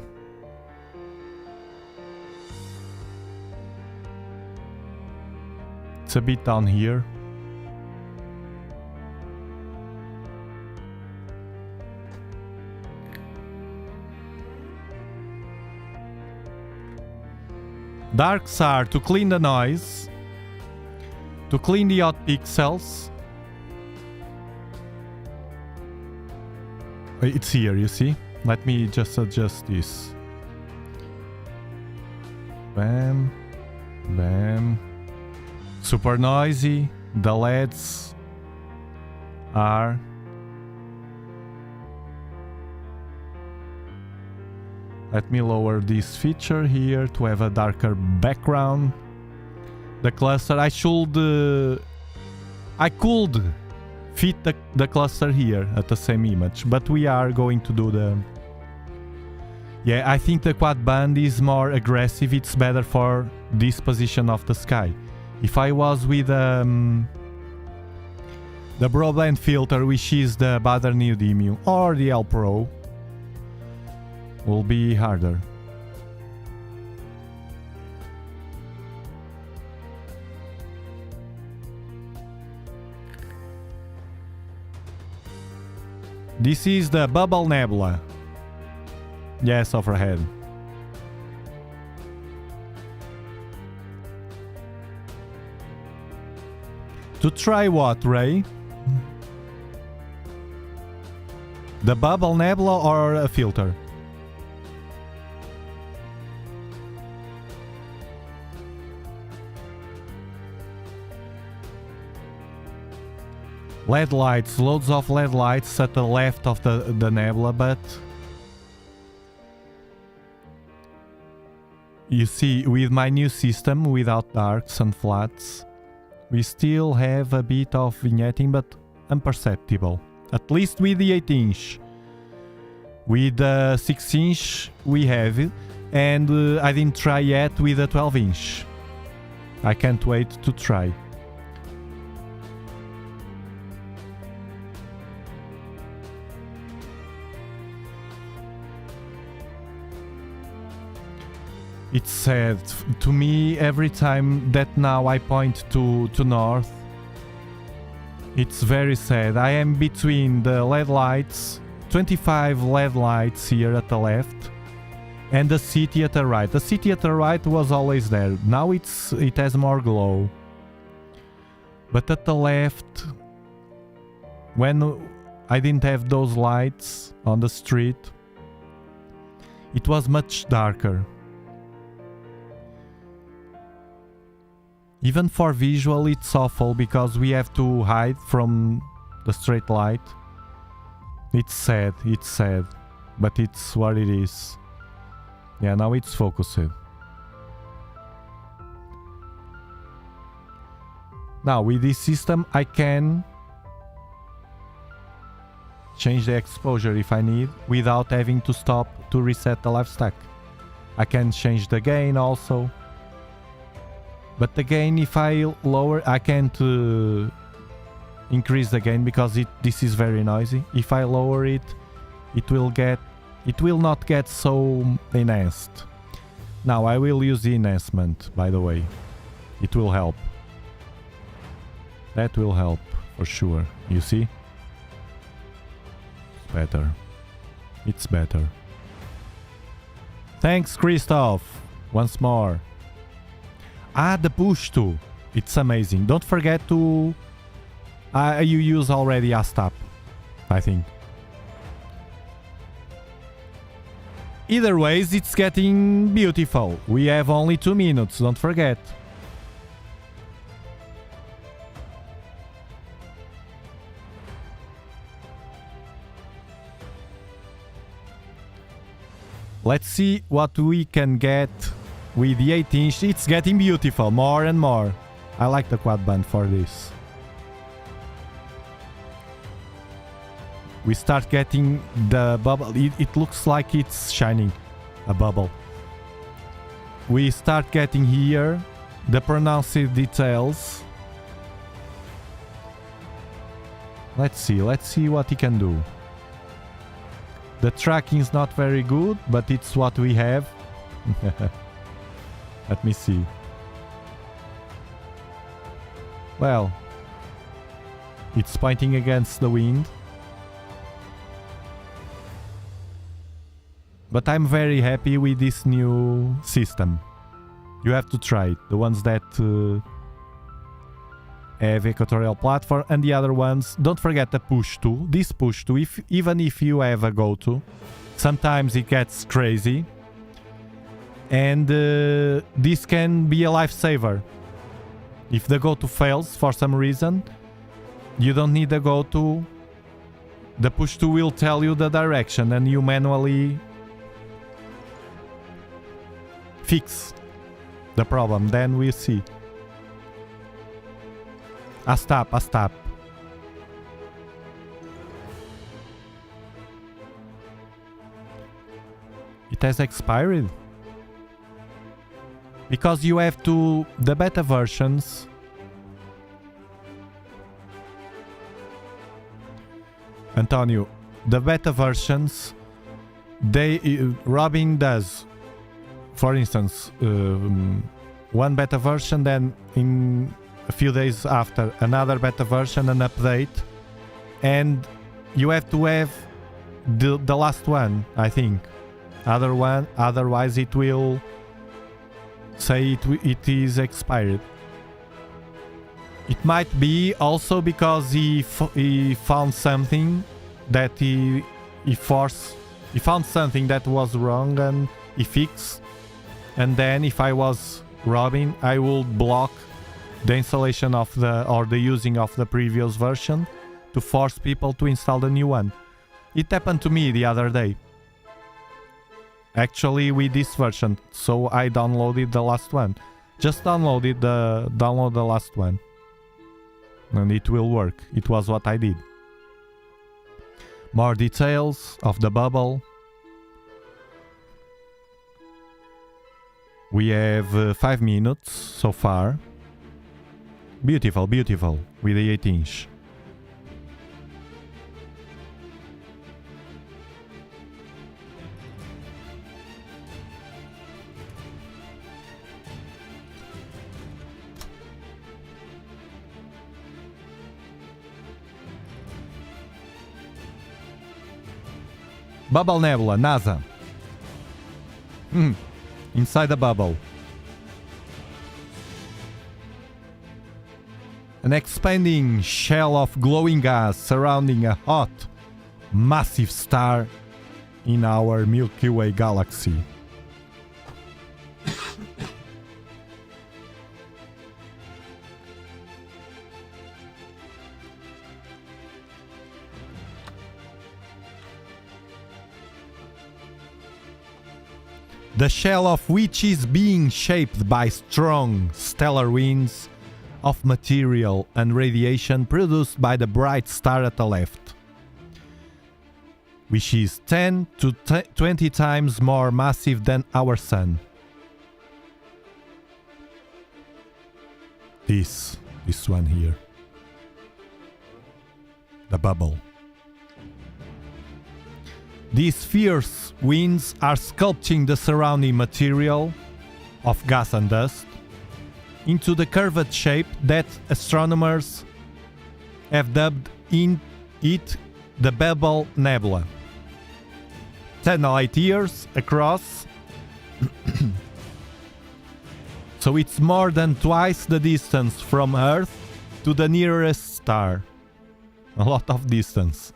It's a bit down here. Darks are to clean the noise, to clean the odd pixels. It's here, you see? Let me just adjust this. Bam. Bam. Super noisy. The LEDs are... Let me lower this feature here to have a darker background. The cluster, I could fit the cluster here at the same image, but we are going to do the... Yeah, I think the quad band is more aggressive, it's better for this position of the sky. If I was with the broadband filter, which is the Badr Neodymium or the L Pro, will be harder. This is the Bubble Nebula. Yes, overhead. To try what, Ray? The Bubble Nebula or a filter? LED lights, loads of LED lights at the left of the nebula, but you see, with my new system, without darks and flats, we still have a bit of vignetting, but imperceptible. At least with the 8-inch. With the 6-inch we have, and I didn't try yet with the 12-inch. I can't wait to try. It's sad to me every time that now I point to north. It's very sad. I am between the LED lights, 25 LED lights here at the left, and the city at the right. The city at the right was always there. Now it has more glow. But at the left, when I didn't have those lights on the street, it was much darker. Even for visual it's awful because we have to hide from the straight light. It's sad, but it's what it is. Yeah, now it's focused. Now with this system I can change the exposure if I need without having to stop to reset the live stack. I can change the gain also. But the gain, if I lower, I can't increase the gain because this is very noisy. If I lower it, it will not get so enhanced. Now I will use the enhancement, by the way. It will help. That will help for sure. You see? It's better. It's better. Thanks, Christoph. Once more. Ah, the push too. It's amazing. Don't forget to... you use already ASTAP, I think. Either ways, it's getting beautiful. We have only 2 minutes, don't forget. Let's see what we can get with the 8-inch. It's getting beautiful, more and more. I like the quad band for this. We start getting the bubble. It looks like it's shining, a bubble. We start getting here the pronounced details. Let's see what he can do. The tracking is not very good, but it's what we have. Let me see. Well, it's pointing against the wind. But I'm very happy with this new system. You have to try it. The ones that have equatorial platform, and the other ones, don't forget the push to. This push to, even if you have a go-to, sometimes it gets crazy, and this can be a lifesaver. If the go-to fails for some reason, you don't need the go-to. The push to will tell you the direction, and you manually fix the problem. Then we see. A stop. It has expired. Because you have to... The beta versions... Antonio, the beta versions, Robin does, for instance, one beta version, then in a few days after another beta version, an update, and you have to have the last one, I think. Otherwise it will say it is expired. It might be also because he found something that he found something that was wrong and he fixed. And then if I was Robin, I will block the installation of the using of the previous version to force people to install the new one. It happened to me the other day. Actually with this version, so I downloaded the last one. Just download the last one. And it will work. It was what I did. More details of the bubble. We have 5 minutes so far. Beautiful, beautiful. With the 8-inch. Bubble Nebula, NASA. Inside the bubble. An expanding shell of glowing gas surrounding a hot, massive star in our Milky Way galaxy. The shell of which is being shaped by strong stellar winds of material and radiation produced by the bright star at the left, which is 10 to 20 times more massive than our Sun. This one here. The bubble. These fierce winds are sculpting the surrounding material of gas and dust into the curved shape that astronomers have dubbed it the Bubble Nebula. 10 light years across, so it's more than twice the distance from Earth to the nearest star. A lot of distance.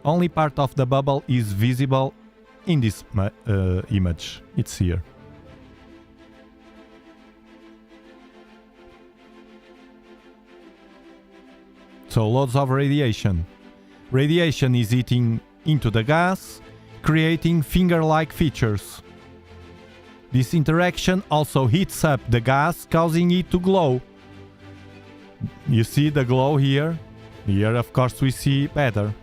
Only part of the bubble is visible in this image. It's here. So loads of radiation. Radiation is eating into the gas, creating finger-like features. This interaction also heats up the gas, causing it to glow. You see the glow here? Here, of course, we see better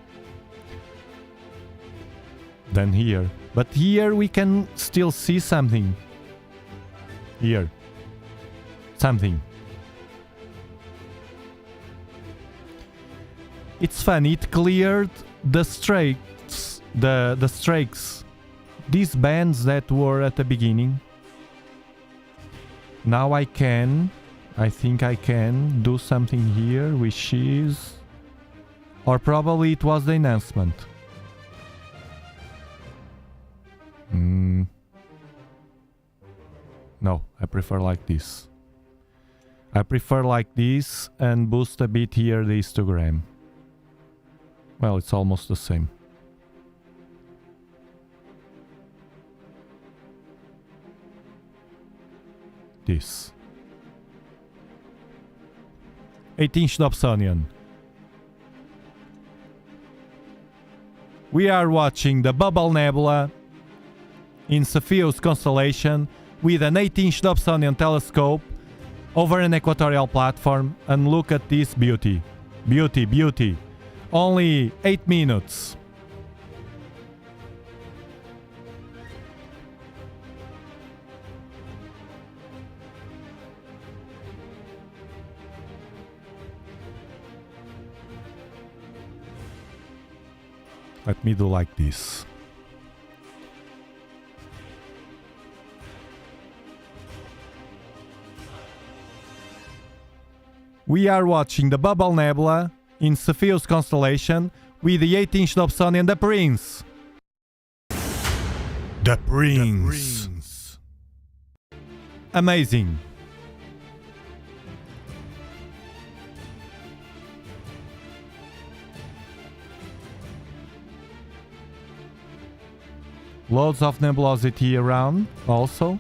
than here. But here we can still see something. Here. Something. It's funny, it cleared the streaks, the streaks. These bands that were at the beginning. Now I think I can do something here, which is... Or probably it was the enhancement. No, I prefer like this. I prefer like this and boost a bit here the histogram. Well, it's almost the same. This. 18th Dobsonian. We are watching the Bubble Nebula in Cepheus constellation with an 18-inch Dobsonian telescope over an equatorial platform, and look at this beauty. Beauty, beauty. Only 8 minutes. Let me do like this. We are watching the Bubble Nebula in Cepheus constellation with the 18th Dobsonian, the Prince. The Prince. Amazing. Loads of nebulosity around also.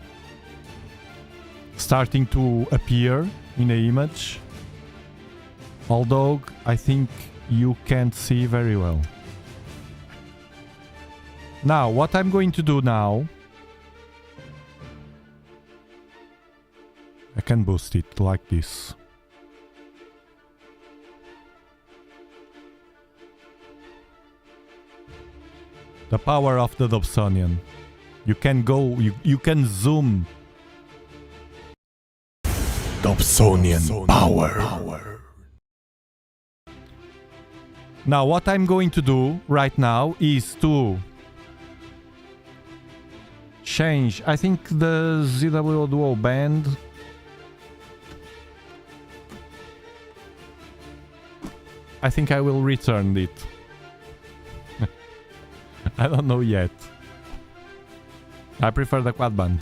Starting to appear in the image. Although I think you can't see very well. Now, what I'm going to do now... I can boost it like this. The power of the Dobsonian. You can go, you can zoom. Dobsonian power. Now what I'm going to do right now is to change, I think, the ZWO Duo band. I think I will return it. I don't know yet. I prefer the Quadband.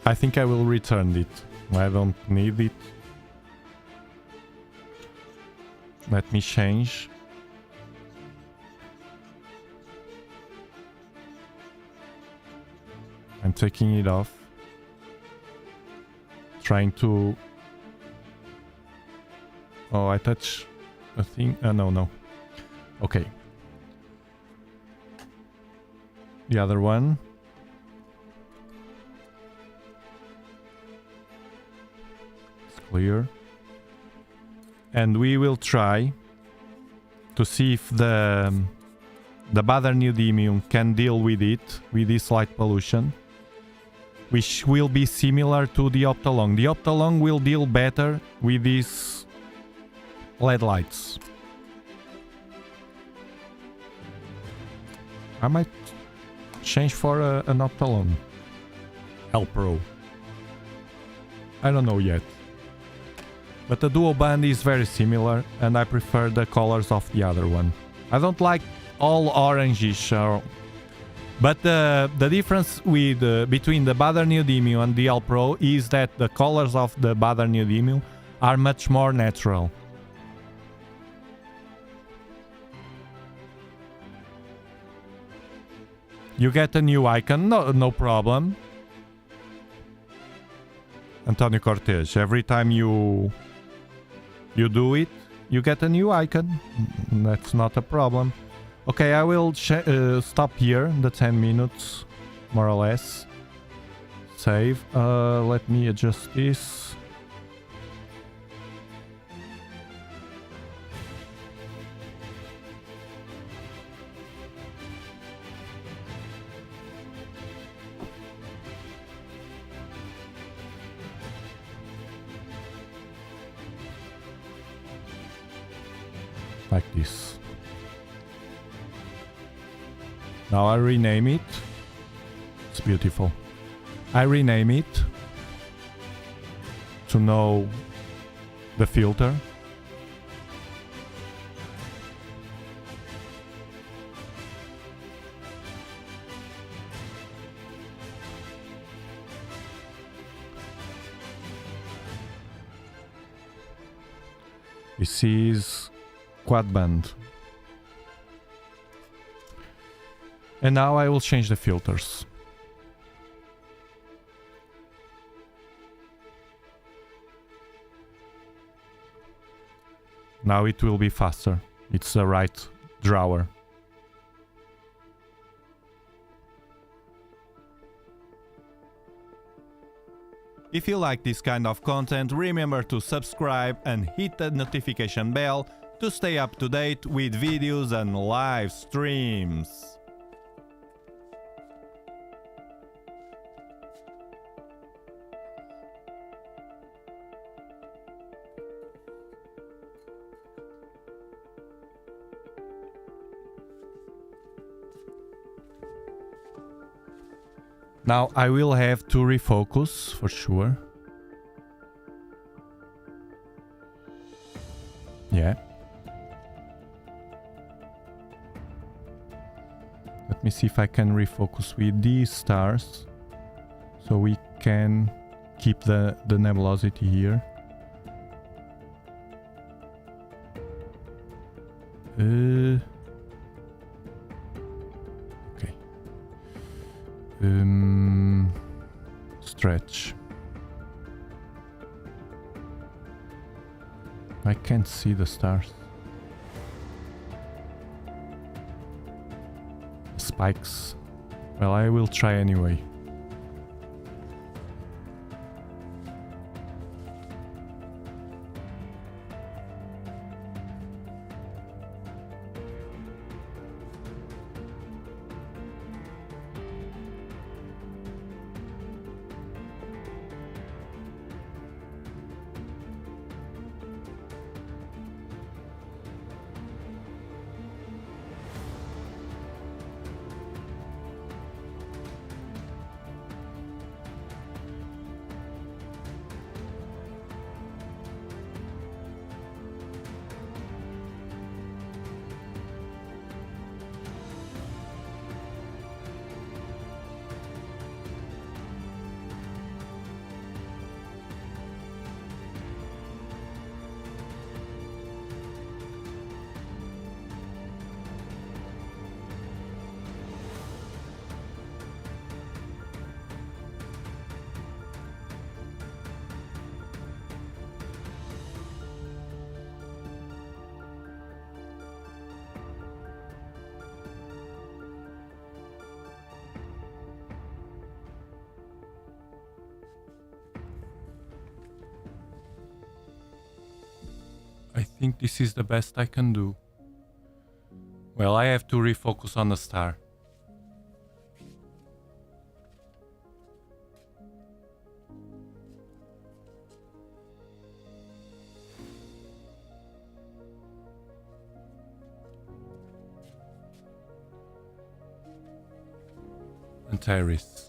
I think I will return it. I don't need it. Let me change. I'm taking it off. Trying to... Oh, I touch a thing. No. Okay. The other one. It's clear. And we will try to see if the Baader neodymium can deal with it, with this light pollution, which will be similar to the Optolong. The Optolong will deal better with these LED lights. I might change for an Optolong. L Pro. I don't know yet. But the Duo Band is very similar, and I prefer the colors of the other one. I don't like all orangish, but the difference with between the Baader neodymium and the L Pro is that the colors of the Baader neodymium are much more natural. You get a new icon, no problem. Antonio Cortez, every time you do it, you get a new icon. That's not a problem. Okay, I will stop here, the 10 minutes, more or less. Save. Let me adjust this. Like this. Now I rename it. It's beautiful. I rename it to know the filter. This is Quadband. And now I will change the filters. Now it will be faster. It's the right drawer. If you like this kind of content, remember to subscribe and hit the notification bell to stay up to date with videos and live streams. Now I will have to refocus for sure. Yeah. Let me see if I can refocus with these stars so we can keep the nebulosity here. Okay. Stretch. I can't see the stars. Spikes. Well, I will try anyway. I think this is the best I can do. Well, I have to refocus on the star. Antares.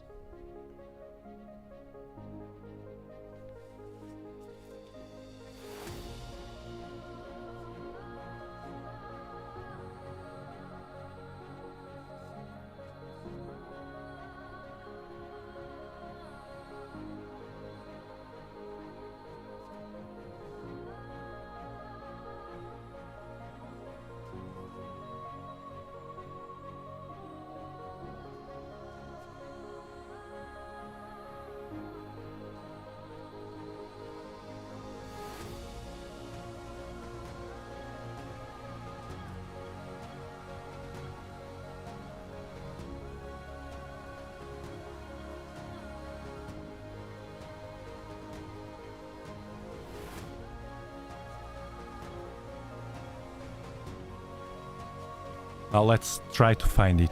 Now let's try to find it.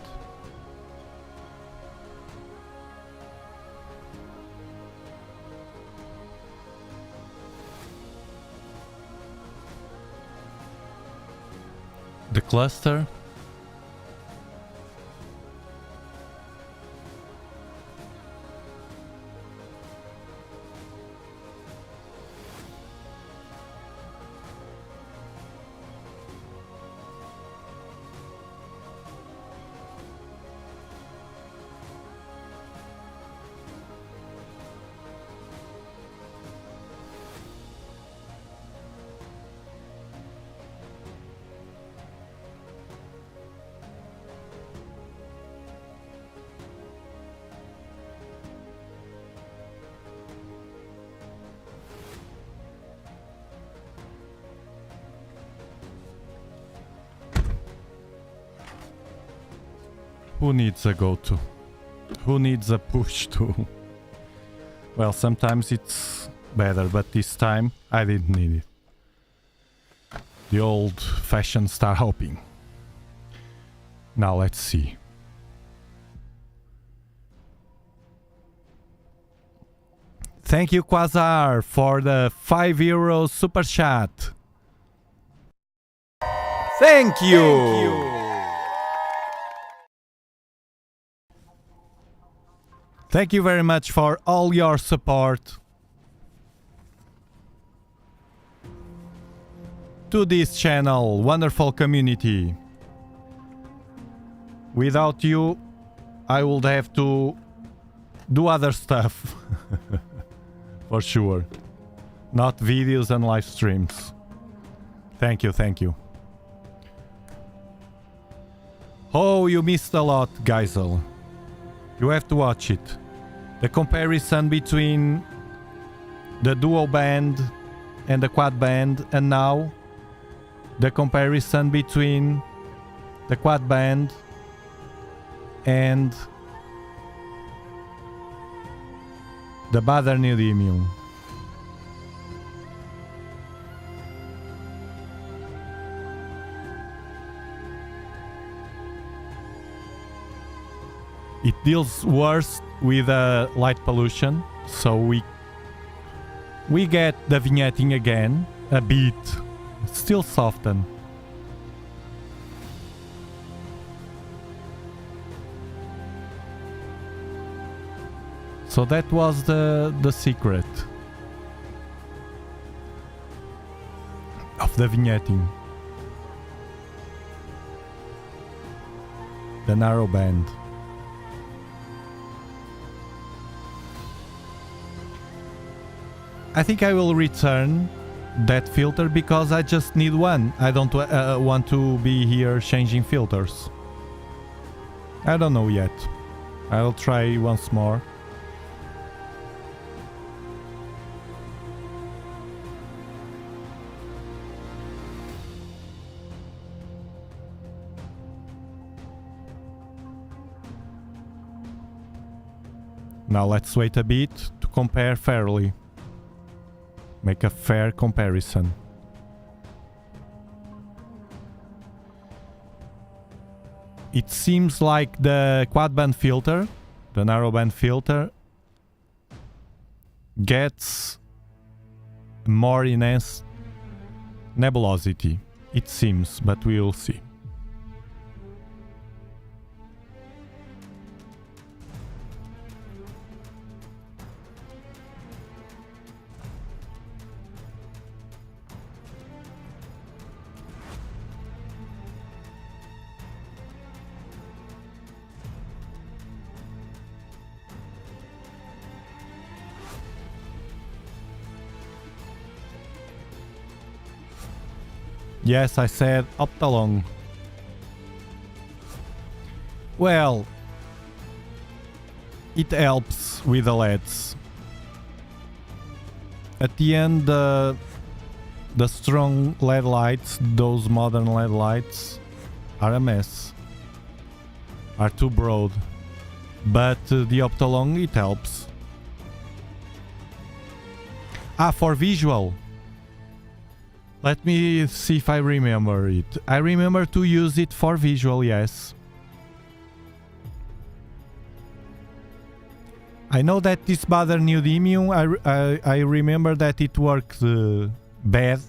The cluster. Who needs a go-to? Who needs a push-to? Well, sometimes it's better, but this time I didn't need it. The old-fashioned star hopping. Now let's see. Thank you, Quasar, for the €5 super chat. Thank you. Thank you very much for all your support to this channel, wonderful community. Without you, I would have to do other stuff. For sure. Not videos and live streams. Thank you, thank you. Oh, you missed a lot, Geisel. You have to watch it. The comparison between the dual band and the quad band, and now the comparison between the quad band and the Badr Neodymium. It deals worse with light pollution, so we get the vignetting again, a bit, still soften. So that was the secret of the vignetting. The narrow band. I think I will return that filter because I just need one. I don't want to be here changing filters. I don't know yet. I'll try once more. Now let's wait a bit to compare fairly. Make a fair comparison. It seems like the quadband filter, the narrowband filter, gets more enhanced nebulosity. It seems, but we will see. Yes, I said Optalong. Well, it helps with the LEDs. At the end, the strong LED lights, those modern LED lights, are a mess. Are too broad. But the Optalong, it helps. Ah, for visual. Let me see if I remember it. I remember to use it for visual, yes. I know that this Badr Neodymium, I remember that it worked bad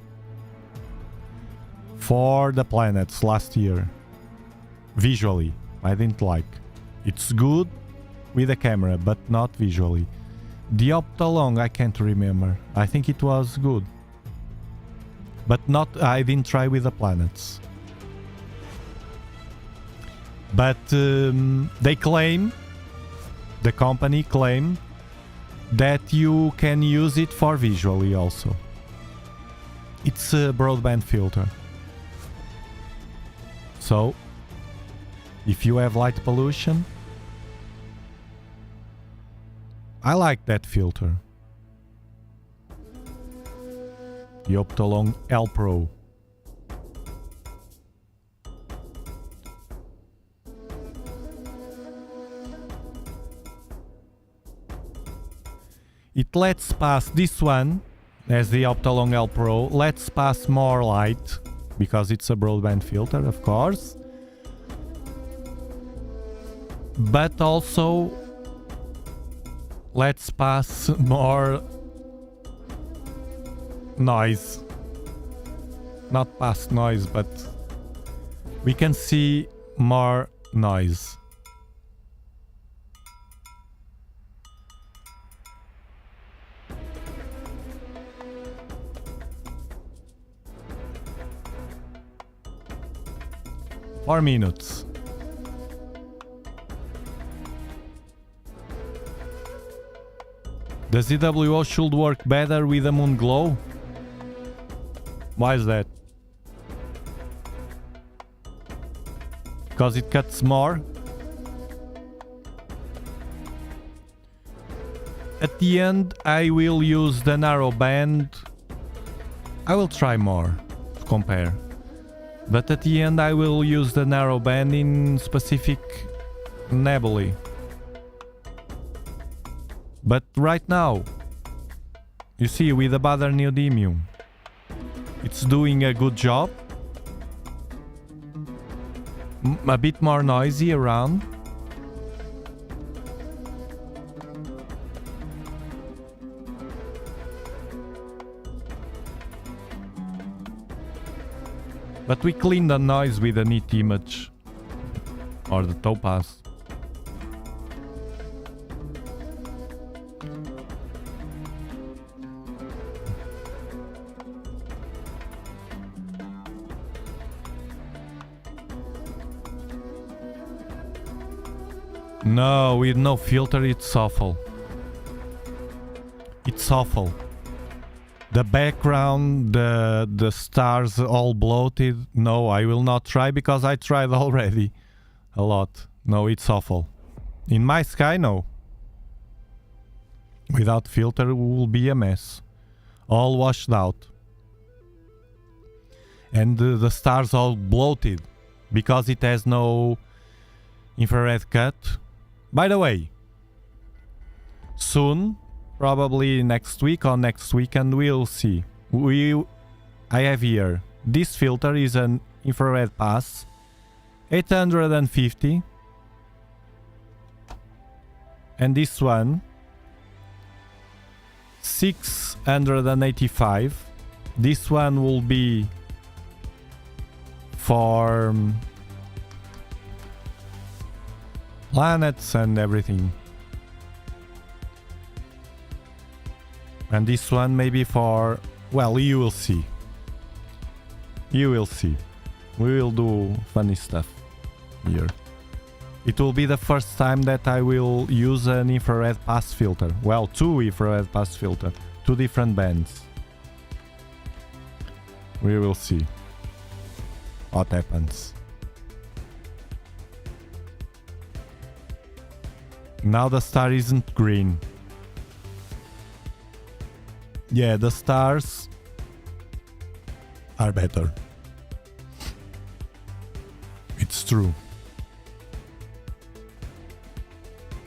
for the planets last year. Visually, I didn't like. It's good with the camera, but not visually. The Optalong, I can't remember. I think it was good. But not, I didn't try with the planets. But they claim, the company claim, that you can use it for visually also. It's a broadband filter. So, if you have light pollution, I like that filter. The Optalong L Pro. It lets pass this one, as the Optolong L Pro, lets pass more light, because it's a broadband filter, of course. But also lets pass more noise. Not past noise, but we can see more noise. Four minutes. The ZWO should work better with the moon glow. Why is that? Because it cuts more. At the end, I will use the narrow band. I will try more to compare. But at the end, I will use the narrow band in specific nebulae. But right now, you see, with the Baader neodymium, it's doing a good job. A bit more noisy around. But we clean the noise with a neat image or the topaz. No, with no filter, it's awful. It's awful. The background, the stars all bloated. No, I will not try because I tried already a lot. No, it's awful. In my sky, no. Without filter, it will be a mess. All washed out. And the stars all bloated because it has no infrared cut. By the way, soon, probably next week or next weekend, we'll see. I have here, this filter is an infrared pass, 850, and this one, 685. This one will be for planets and everything. And this one maybe for... well, you will see. You will see. We will do funny stuff here. It will be the first time that I will use an infrared pass filter. Well, two infrared pass filter. Two different bands. We will see what happens. Now the star isn't green. Yeah, the stars are better. It's true.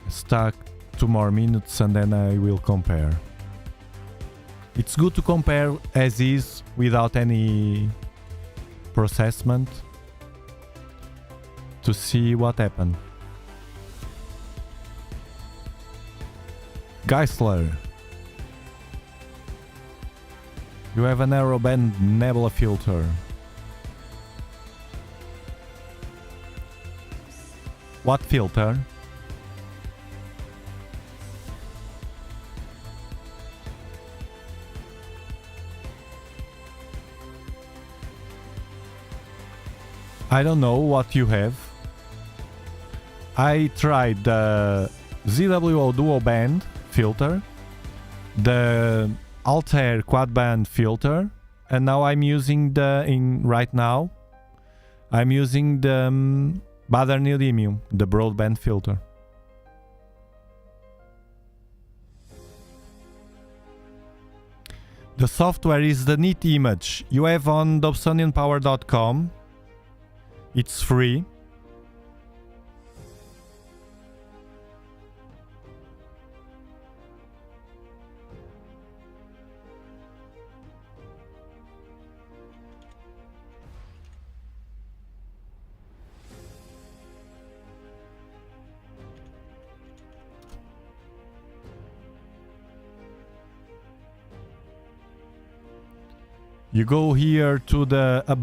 Stuck 2 more minutes and then I will compare. It's good to compare as is without any processment to see what happened. Geisler, you have a narrow band nebula filter. What filter? I don't know what you have. I tried the ZWO dual band filter, the Altair Quadband filter, and now I'm using right now I'm using the Baader neodymium, the broadband filter. The software is the neat image you have on dobsonianpower.com. It's free. You go here to the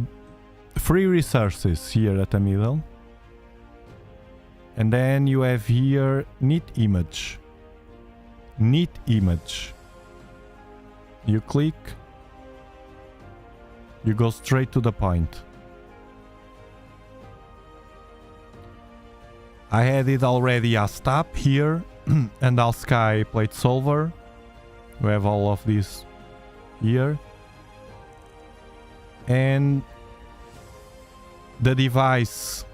free resources here at the middle. And then you have here neat image. Neat image. You click. You go straight to the point. I had it already as tab here and ASCII plate solver. We have all of this here. And the device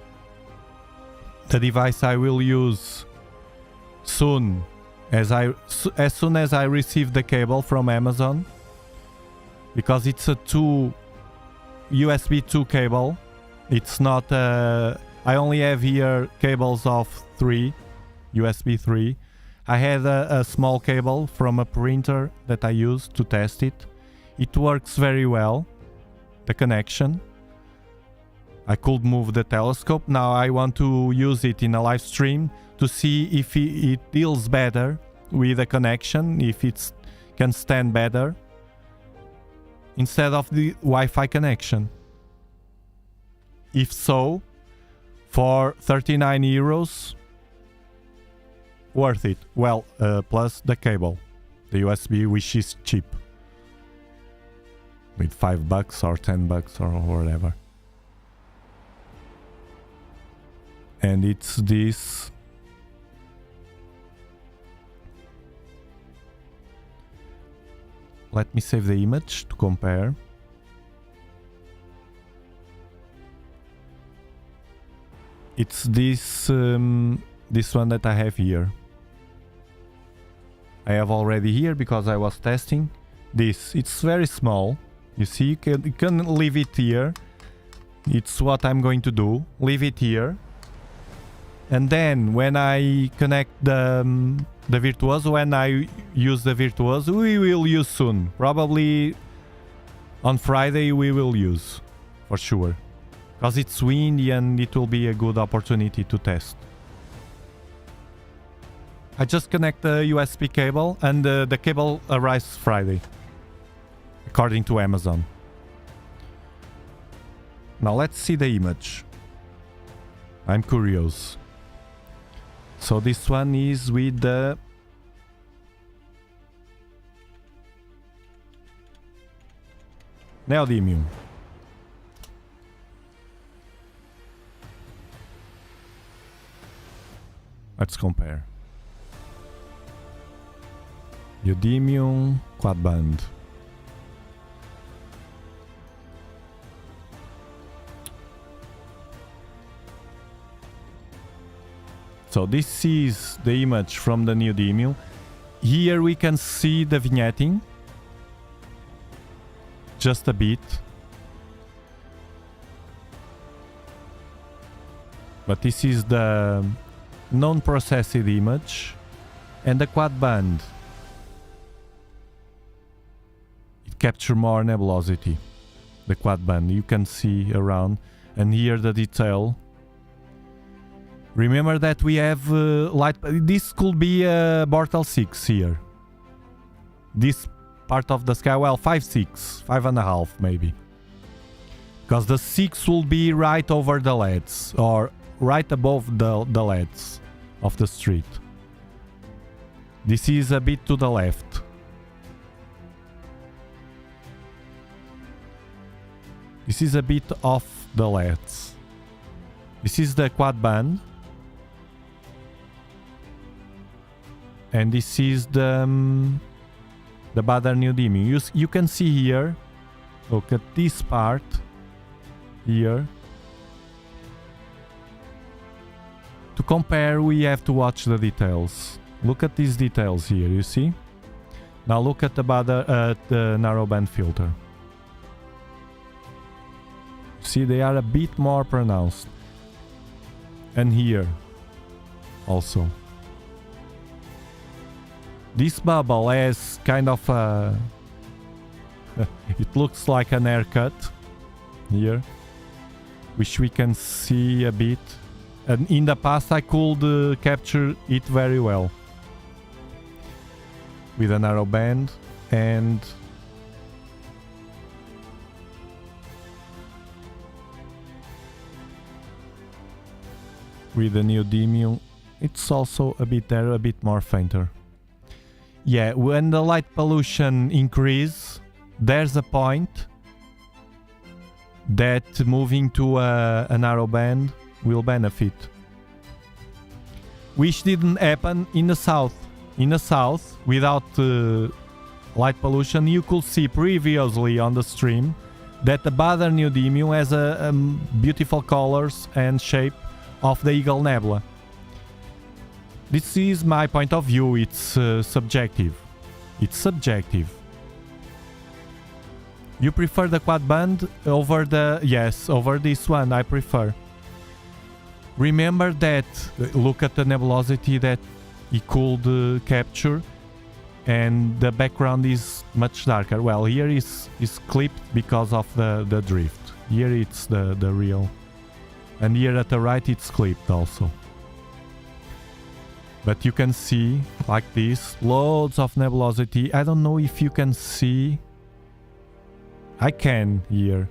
I will use soon as soon as I receive the cable from Amazon, because it's a USB 2 cable. It's not I only have here cables of 3 USB 3. I had a small cable from a printer that I used to test it. It works very well, the connection. I could move the telescope. Now I want to use it in a live stream to see if it deals better with the connection, if it can stand better instead of the Wi-Fi connection. If so, for 39 euros, worth it. Well, plus the cable, the USB, which is cheap, with $5 or $10 or whatever. And it's this. Let me save the image to compare. It's this this one that I have here. I have already here because I was testing this. It's very small. You see, you can leave it here. It's what I'm going to do. Leave it here. And then when I connect the Virtuoso, when I use the Virtuoso, we will use soon. Probably on Friday we will use, for sure. Because it's windy and it will be a good opportunity to test. I just connect the USB cable and the cable arrives Friday, according to Amazon. Now let's see the image. I'm curious. So this one is with the neodymium. Let's compare. Neodymium, Quadband. So this is the image from the neodymium. Here we can see the vignetting. Just a bit. But this is the non-processed image. And the Quadband. It captures more nebulosity. The Quadband, you can see around. And here the detail. Remember that we have light. This could be a Bortle 6 here. This part of the sky, well, 5.6, 5.5 maybe. Because the 6 will be right over the LEDs, or right above the LEDs of the street. This is a bit to the left. This is a bit off the LEDs. This is the Quadband. And this is the Badr neodymium. You can see here, look at this part here. To compare, we have to watch the details. Look at these details here, you see? Now look at the narrowband filter. See, they are a bit more pronounced. And here also. This bubble has kind of a... it looks like an haircut here, which we can see a bit. And in the past I could capture it very well with a narrow band, and with the neodymium. It's also a bit there, a bit more fainter. Yeah, when the light pollution increase, there's a point that moving to a narrow band will benefit. Which didn't happen in the south. In the south, without light pollution, you could see previously on the stream that the Baader neodymium has a beautiful colors and shape of the Eagle Nebula. This is my point of view. It's subjective. It's subjective. You prefer the Quadband over the... Yes, over this one I prefer. Remember that, look at the nebulosity that he could capture, and the background is much darker. Well, here is clipped because of the drift. Here it's the real. And here at the right it's clipped also. But you can see, like this, loads of nebulosity. I don't know if you can see. I can here.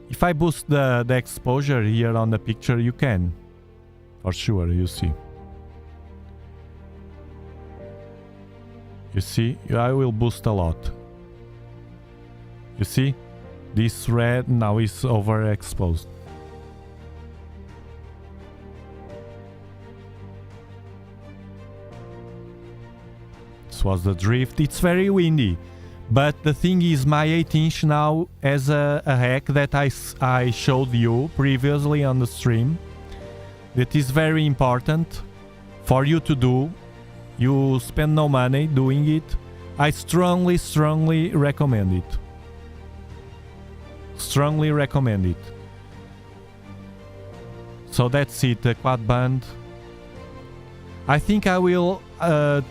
If I boost the exposure here on the picture, you can. For sure, you see. You see, I will boost a lot. You see? This red now is overexposed. This was the drift. It's very windy. But the thing is, my 8-inch now has a hack that I showed you previously on the stream. That is very important for you to do. You spend no money doing it. I strongly recommend it. Strongly recommend it. So that's it, the Quadband. I think I will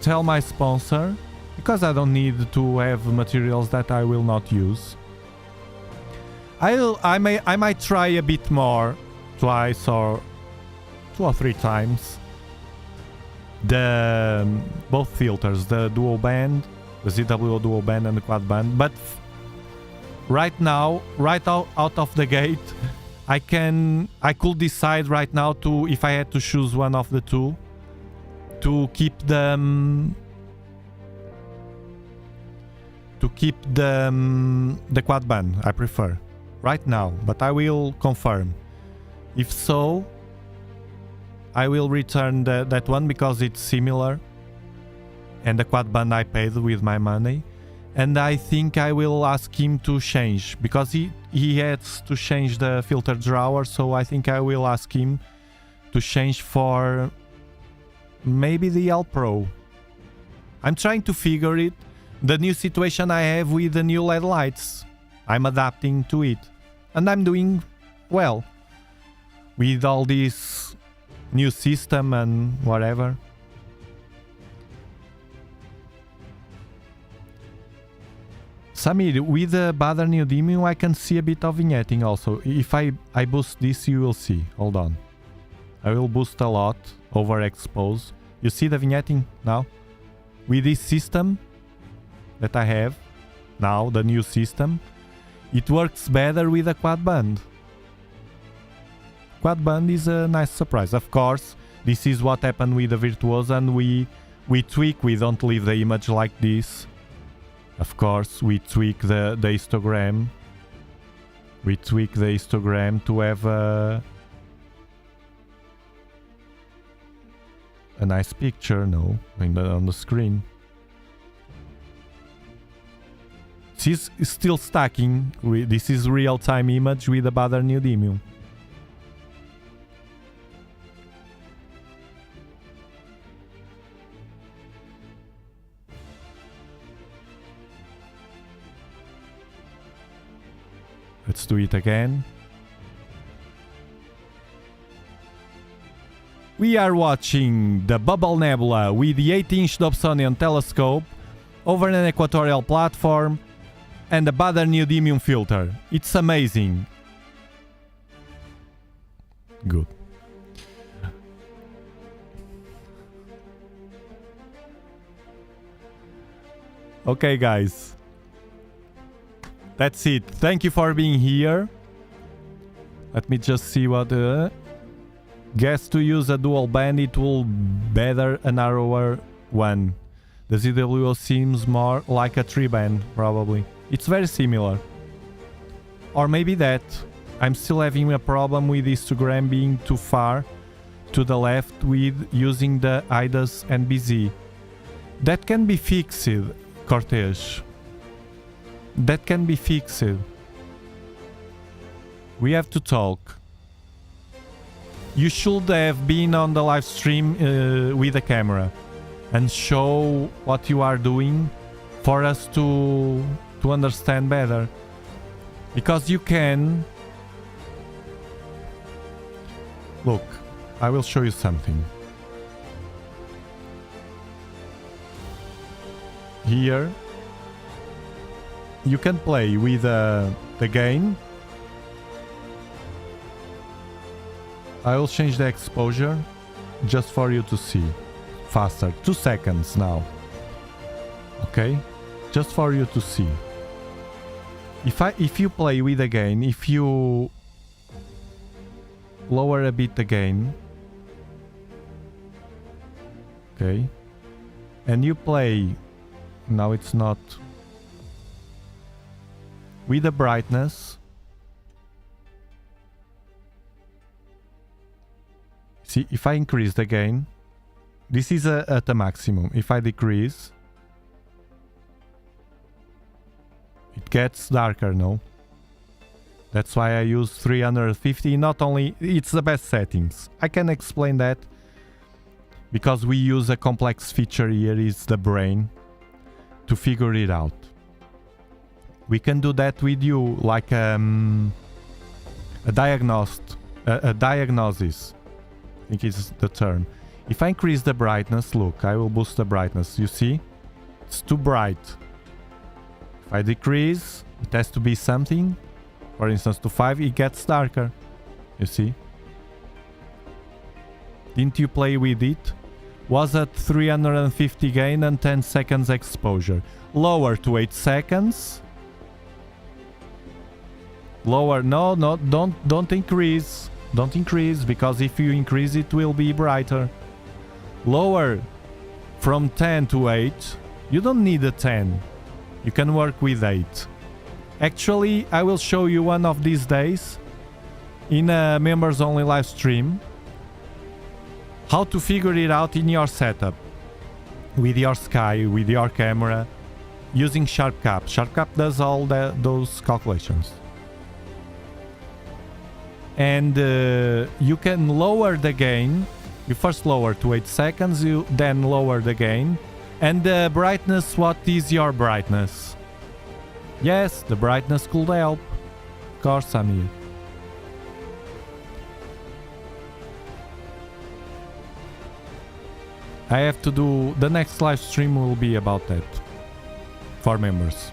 tell my sponsor, because I don't need to have materials that I will not use. I might try a bit more, twice or 2 or 3 times. The both filters, the dual band, the ZWO dual band and the Quadband. But right now, right out of the gate, I could decide right now to, if I had to choose one of the two, to keep the Quadband. I prefer right now, but I will confirm. If so, I will return that one because it's similar, and the Quadband I paid with my money. And I think I will ask him to change, because he has to change the filter drawer, so I think I will ask him to change for maybe the L Pro. I'm trying to figure it. The new situation I have with the new LED lights. I'm adapting to it. And I'm doing well with all this new system and whatever. Samir, with the Baader neodymium I can see a bit of vignetting also. If I boost this, you will see. Hold on. I will boost a lot, overexpose. You see the vignetting now? With this system that I have now, the new system, it works better with a Quadband. Quadband is a nice surprise. Of course, this is what happened with the Virtuoso, and we tweak, we don't leave the image like this. Of course, we tweak the histogram. We tweak the histogram to have a nice picture, no, on the screen. This is still stacking. This is real-time image with the Baader neodymium. Let's do it again. We are watching the Bubble Nebula with the 8-inch Dobsonian telescope over an equatorial platform and the Baader neodymium filter. It's amazing. Good. Okay, guys. That's it. Thank you for being here. Let me just see what... Guess to use a dual band, it will better a narrower one. The ZWO seems more like a 3-band, probably. It's very similar. Or maybe that. I'm still having a problem with histogram being too far to the left with using the IDAS and BZ. That can be fixed, Cortez. That can be fixed. We have to talk. You should have been on the live stream with a camera and show what you are doing for us to understand better. Because you can... Look, I will show you something. Here, you can play with the game. I will change the exposure just for you to see. Faster, 2 seconds now. Okay? Just for you to see. If you play with the gain, if you lower a bit the gain, okay, and you play, now it's not, with the brightness, see, if I increase the gain, this is at the maximum. If I decrease, it gets darker, no? That's why I use 350. Not only, it's the best settings. I can explain that because we use a complex feature here, is the brain, to figure it out. We can do that with you, like a diagnosis, I think is the term. If I increase the brightness, look, I will boost the brightness, you see? It's too bright. If I decrease, it has to be something. For instance, to 5, it gets darker. You see? Didn't you play with it? Was at 350 gain and 10 seconds exposure. Lower to 8 seconds. Lower, no, don't increase. Don't increase, because if you increase it will be brighter. Lower from 10 to 8. You don't need a 10. You can work with 8. Actually, I will show you one of these days in a members only live stream how to figure it out in your setup with your Sky, with your camera, using SharpCap. SharpCap does all those calculations. And you can lower the gain. You first lower to 8 seconds, you then lower the gain. And the brightness, what is your brightness? Yes, the brightness could help. Of course, I'm here. I have to do... The next live stream will be about that. For members.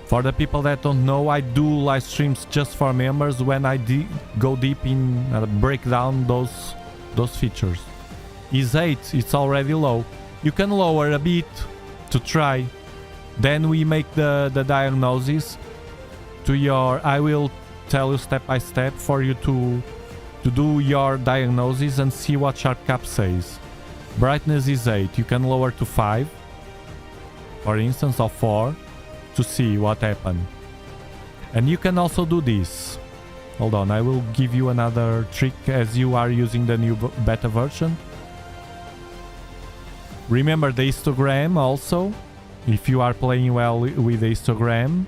For the people that don't know, I do live streams just for members when I go deep in break down those features. Is 8, it's already low. You can lower a bit to try. Then we make the diagnosis to your... I will tell you step by step for you to do your diagnosis and see what SharpCap says. Brightness is 8. You can lower to 5, for instance, or 4, to see what happened. And you can also do this. Hold on, I will give you another trick as you are using the new beta version. Remember the histogram also, if you are playing well with the histogram.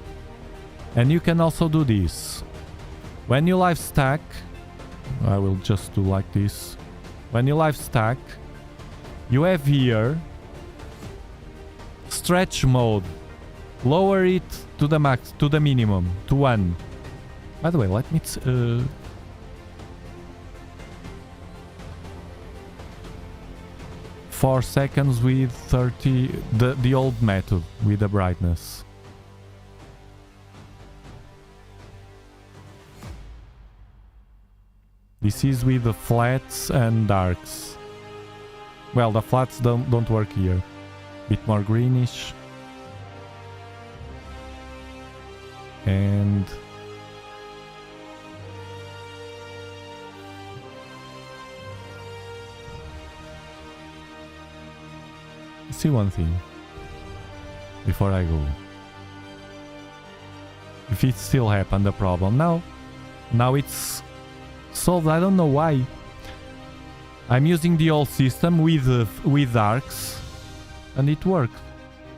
And you can also do this. When you live stack, I will just do like this. When you live stack, you have here stretch mode. Lower it to the max, to the minimum, to 1. By the way, let me... 4 seconds with 30, the old method with the brightness. This is with the flats and darks. Well, the flats don't work here. Bit more greenish. And See one thing before I go. If it still happened, the problem. Now it's solved. I don't know why. I'm using the old system with arcs, and it worked.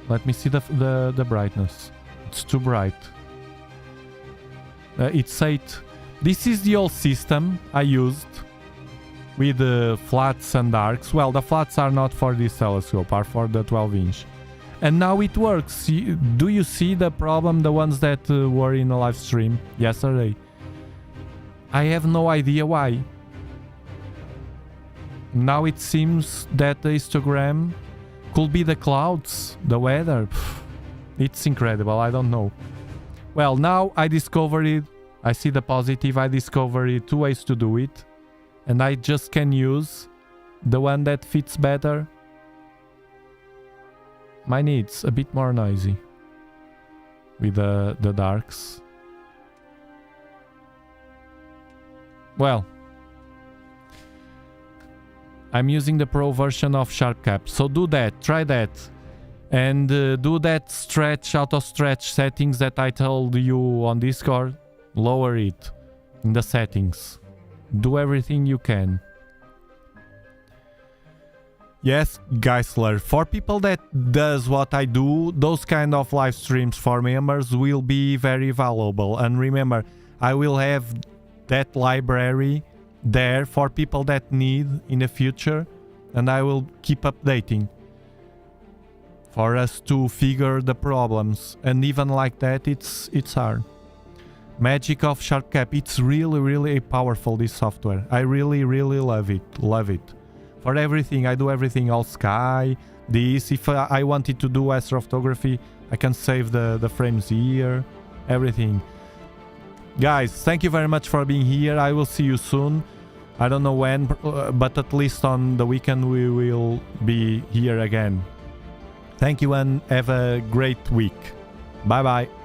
Let me see the brightness. It's too bright. It's 8. This is the old system I used with the flats and arcs. Well, the flats are not for this telescope, are for the 12-inch. And now it works. Do you see the problem, the ones that were in a live stream yesterday? I have no idea why. Now it seems that the histogram could be the clouds, the weather. It's incredible, I don't know. Well, now I discovered it. I see the positive. I discovered 2 ways to do it. And I just can use the one that fits better. My needs a bit more noisy with the darks. Well, I'm using the pro version of SharpCap, so do that, try that, and do that stretch, auto stretch settings that I told you on Discord. Lower it in the settings. Do everything you can. Yes, Geisler, for people that does what I do, those kind of live streams for members will be very valuable. And remember, I will have that library there for people that need in the future, and I will keep updating for us to figure the problems. And even like that, it's hard. Magic of SharpCap, it's really powerful, this software. I really love it. For everything, I do everything, all sky, this. If I wanted to do astrophotography, I can save the frames here, everything. Guys, thank you very much for being here. I will see you soon. I don't know when, but at least on the weekend we will be here again. Thank you and have a great week. Bye bye.